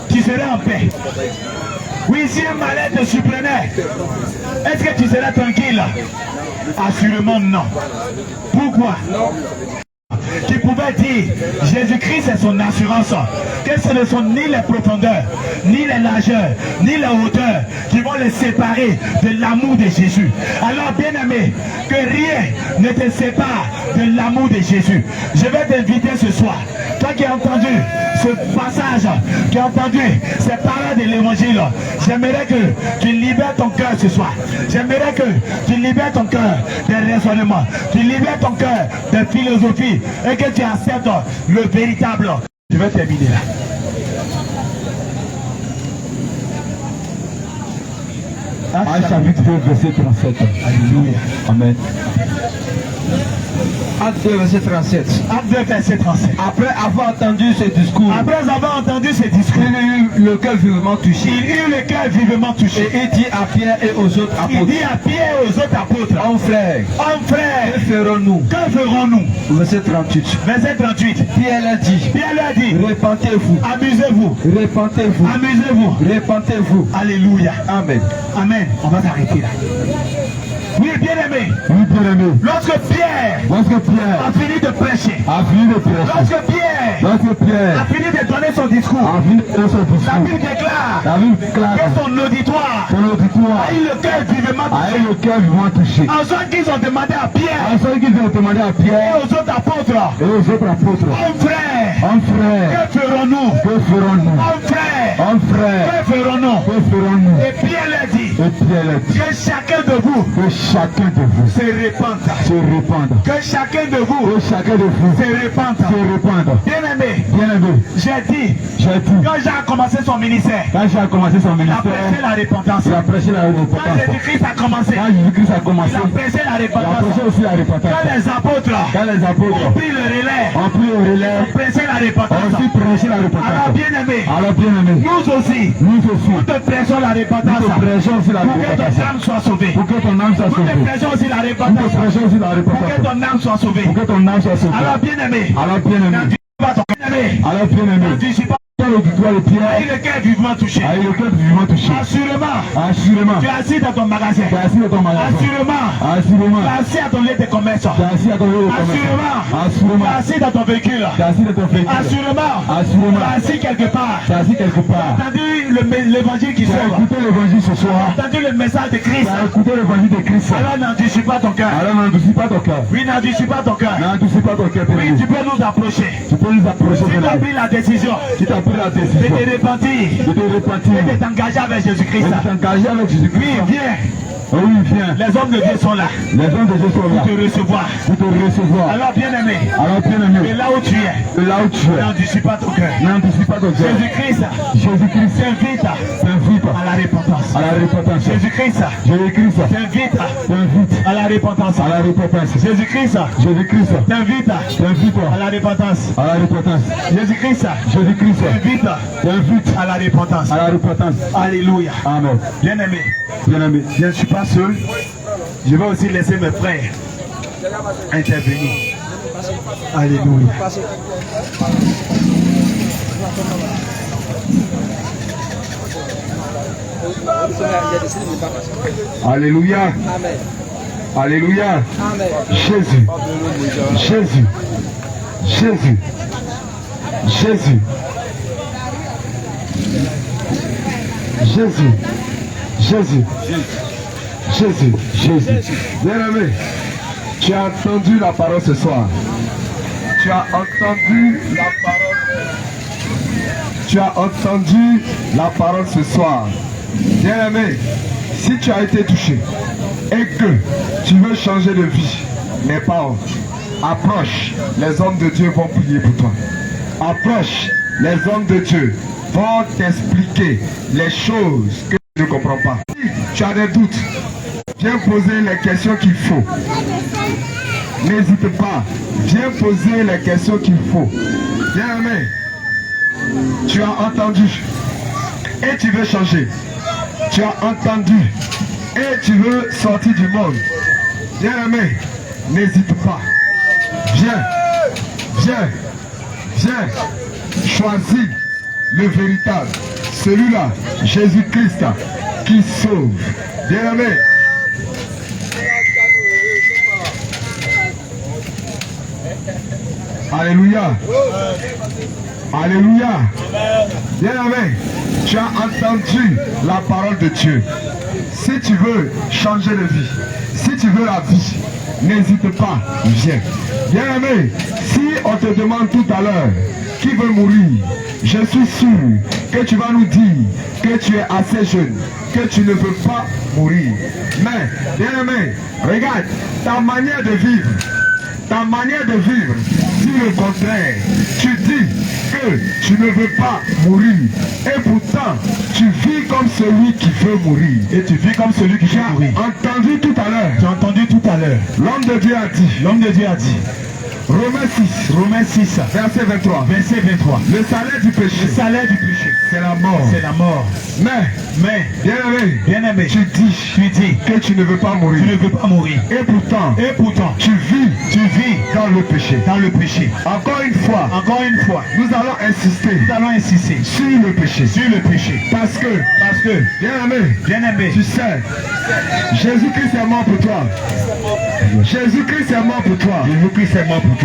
tu serais en paix? Oui, si un malheur te surprenait, est-ce que tu serais tranquille? Assurément non. Pourquoi? Qui pouvait dire Jésus-Christ est son assurance, que ce ne sont ni les profondeurs, ni les largeurs, ni les hauteurs qui vont les séparer de l'amour de Jésus. Alors bien aimé, que rien ne te sépare de l'amour de Jésus. Je vais t'inviter ce soir, toi qui as entendu ce passage, qui as entendu ces paroles de l'évangile, j'aimerais que tu libères ton cœur ce soir. J'aimerais que tu libères ton cœur des raisonnements, tu libères ton cœur des philosophies et que tu acceptes le véritable. Je vais terminer là. Acte chapitre 2, verset 37. Alléluia. Amen. Acte 2, verset 37. Acte 2, verset 37. Après avoir entendu ce discours, Après avoir entendu ce discours, il eut le cœur vivement touché. il eut le cœur vivement touché. Et il dit à Pierre et aux autres Il apôtres, dit à Pierre et aux autres apôtres, Hommes frères, frère, que ferons-nous? que ferons-nous? Verset 38. Verset 38. Pierre a dit, Pierre leur dit, répentez-vous, amusez-vous, répentez-vous, amusez-vous. répentez-vous. Alléluia. Amen. Amen. On va s'arrêter là. Oui, bien aimé. Oui, bien aimé. Lorsque Pierre Lorsque Pierre a fini de prêcher, a fini de prêcher, lorsque Pierre a fini de donner son discours, a fini de son la discours, Bible déclare la Bible déclare que son auditoire son auditoire a eu le cœur vivement a touché. eu le cœur vivement touché. En sorte qu'ils ont demandé à Pierre En sorte qu'ils ont demandé à et Pierre aux autres apôtres, et aux autres apôtres, Hommes frères, Hommes frères, que ferons-nous? que ferons-nous? Hommes frères, Hommes frères, que ferons-nous? que ferons-nous? Et Pierre leur dit Et Pierre leur dit que chacun de vous que chacun de vous se répande. se répande. Que chacun de vous Que chacun de vous se répande. se répande. Bien aimé, Bien aimé, j'ai dit, j'ai dit, quand Jean a commencé son ministère, quand j'ai commencé son il a prêché ministère, la repentance. il a prêché la Quand repentance. Jésus-Christ a commencé, Quand Jésus-Christ a commencé, il a prêché la il a prêché repentance. aussi la repentance. Quand les apôtres Quand les ont apôtres pris le relais, ont pris le relais, ont prêché la ont repentance. aussi prêché la Alors repentance. bien aimé, Alors bien aimé, nous aussi, nous aussi, nous te prêchons la nous repentance te prêchons aussi la pour que ton repentance. âme soit sauvée. Pour que ton âme soit Nous te sauvée. prêchons aussi la Nous te repentance prêchons aussi la pour que repentance. ton âme soit sauvée. Pour que ton âme soit sauvée. Alors bien aimé, Alors bien aimé, n'endurcis pas ton bien-aimé. alors bien aimé, N'endurcis pas quel auditoire de a eu Pierre le cœur vivement touché. a eu le cœur vivement touché. Assurément, Assurément, tu es assis dans ton magasin. tu es assis dans ton magasin. Assurément, Assurément, tu es assis à ton lieu de commerce. tu es assis à ton lieu de commerce. Assurément, tu Assurément, es assis dans ton véhicule. tu es assis dans ton véhicule. Assurément, tu Assurément, es assis quelque part. tu es assis quelque Tu as part. entendu l'évangile qui Tu as sauve. écouté l'évangile ce Tu soir. as entendu le message de Christ. Tu as écouté l'évangile de Christ. Alors n'endurcis pas ton cœur. Alors n'endurcis pas ton cœur. Oui, n'endurcis pas ton cœur. N'endurcis pas ton cœur. Oui, tu peux nous approcher. Tu peux nous approcher Si de tu as là. pris la décision Si tu as pris la de décision te repentir, de te repentir, de t'engager avec de Jésus-Christ. t'engager avec Jésus-Christ. Oui, viens. Oui, viens. Les hommes de Dieu sont là Les hommes de Dieu sont là pour te recevoir. pour te recevoir. Alors bien aimé, Alors bien et aimé, là où tu es, de là où tu es, n'endurcis pas ton cœur. n'endurcis pas ton cœur. Jésus-Christ Jésus-Christ t'invite t'invite à la repentance. à la repentance. Jésus-Christ Jésus-Christ t'invite t'invite à la repentance. à la repentance. Jésus-Christ Jésus-Christ t'invite t'invite à la repentance. à la repentance. Jésus-Christ Jésus-Christ t'invite t'invite à la repentance. à la repentance. Alléluia. Amen. Bien aimé, Bien aimé, je ne suis pas seul. Je vais aussi laisser mes frères intervenir. Alléluia. Alléluia. Alléluia. Jésus. Jésus. Jésus. Jésus. Jésus. Jésus. Jésus. Jésus. Bien-aimé, tu as entendu la parole ce soir. Tu as entendu la parole. Tu as entendu la parole ce soir. Bien-aimé, si tu as été touché et que tu veux changer de vie, n'aie pas honte. Approche, les hommes de Dieu vont prier pour toi. Approche, les hommes de Dieu vont t'expliquer les choses que tu ne comprends pas. Si tu as des doutes, viens poser les questions qu'il faut. N'hésite pas, viens poser les questions qu'il faut. Bien-aimé, tu as entendu. et tu veux changer. Tu as entendu et tu veux sortir du monde. Bien-aimé, n'hésite pas. Viens, viens, viens. Choisis le véritable. Celui-là, Jésus-Christ, qui sauve. Bien-aimé. Alléluia. Alléluia. Bien-aimé, tu as entendu la parole de Dieu. Si tu veux changer de vie, si tu veux la vie, n'hésite pas, viens. Bien-aimé, si on te demande tout à l'heure qui veut mourir, je suis sûr que tu vas nous dire que tu es assez jeune, que tu ne veux pas mourir. Mais, bien-aimé, regarde, ta manière de vivre, dit le contraire. Tu dis que tu ne veux pas mourir. Et pourtant, tu vis comme celui qui veut mourir. Et tu vis comme celui qui veut mourir. Entendu tout à l'heure. Tu as entendu tout à l'heure. L'homme de Dieu a dit. L'homme de Dieu a dit. Romains 6, verset 23. Verset 23. Le salaire du péché. Le salaire du péché. C'est la mort. C'est la mort. Mais, bien-aimé, tu dis que tu ne veux pas mourir. Tu ne veux pas mourir. Et pourtant, tu vis dans le péché. Dans le péché. Encore une fois, nous allons insister sur le péché. Parce que, bien-aimé, tu sais, Jésus-Christ est mort pour toi. Jésus-Christ est mort pour toi.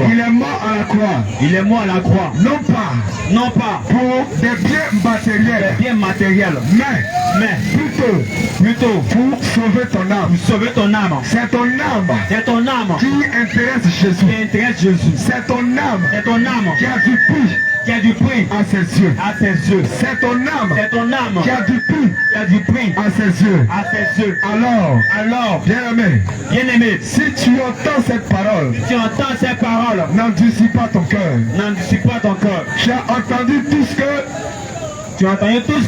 Il est mort à la croix. Non pas pour des biens matériels. Mais plutôt pour sauver ton âme. C'est ton âme qui intéresse Jésus. C'est ton âme qui a du prix à ses yeux. C'est ton âme qui a du prix à ses yeux. Alors, bien-aimé, si tu entends cette parole, n'endurcis pas ton cœur. Tu as entendu tout ce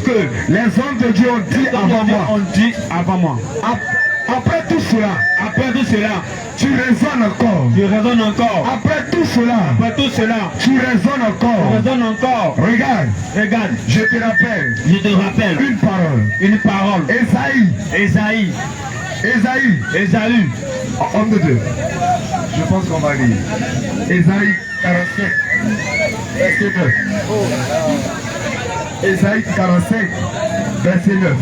que les hommes de Dieu ont dit avant moi. Après tout cela, tu raisonnes encore. Après tout cela, tu raisonnes encore. Regarde, je te rappelle une parole. Ésaïe. Homme de Dieu. Je pense qu'on va lire. Ésaïe 45, verset 9. Ésaïe 45, verset 9.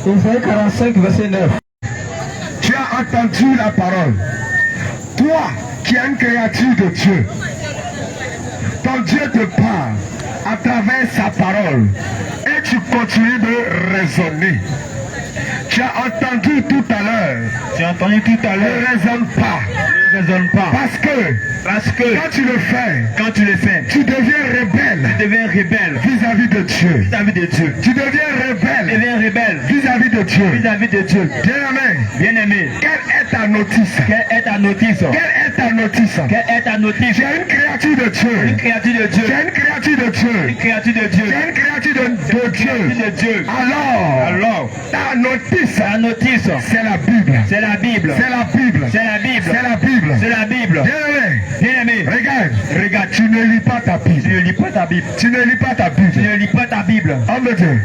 Ésaïe 45, verset 9. Tu as entendu la parole. Toi qui es une créature de Dieu, ton Dieu te parle à travers sa parole et tu continues de raisonner. Tu as entendu tout à l'heure. Ne raisonne pas. Parce que quand tu le fais, tu deviens rebelle vis-à-vis de Dieu. Tu deviens rebelle vis-à-vis de Dieu. Bien-aimé, quelle est ta notice? Tu es une créature de Dieu. Alors, ta notice, c'est la Bible. Bien-aimé, regarde, tu ne lis pas ta Bible. Homme de Dieu.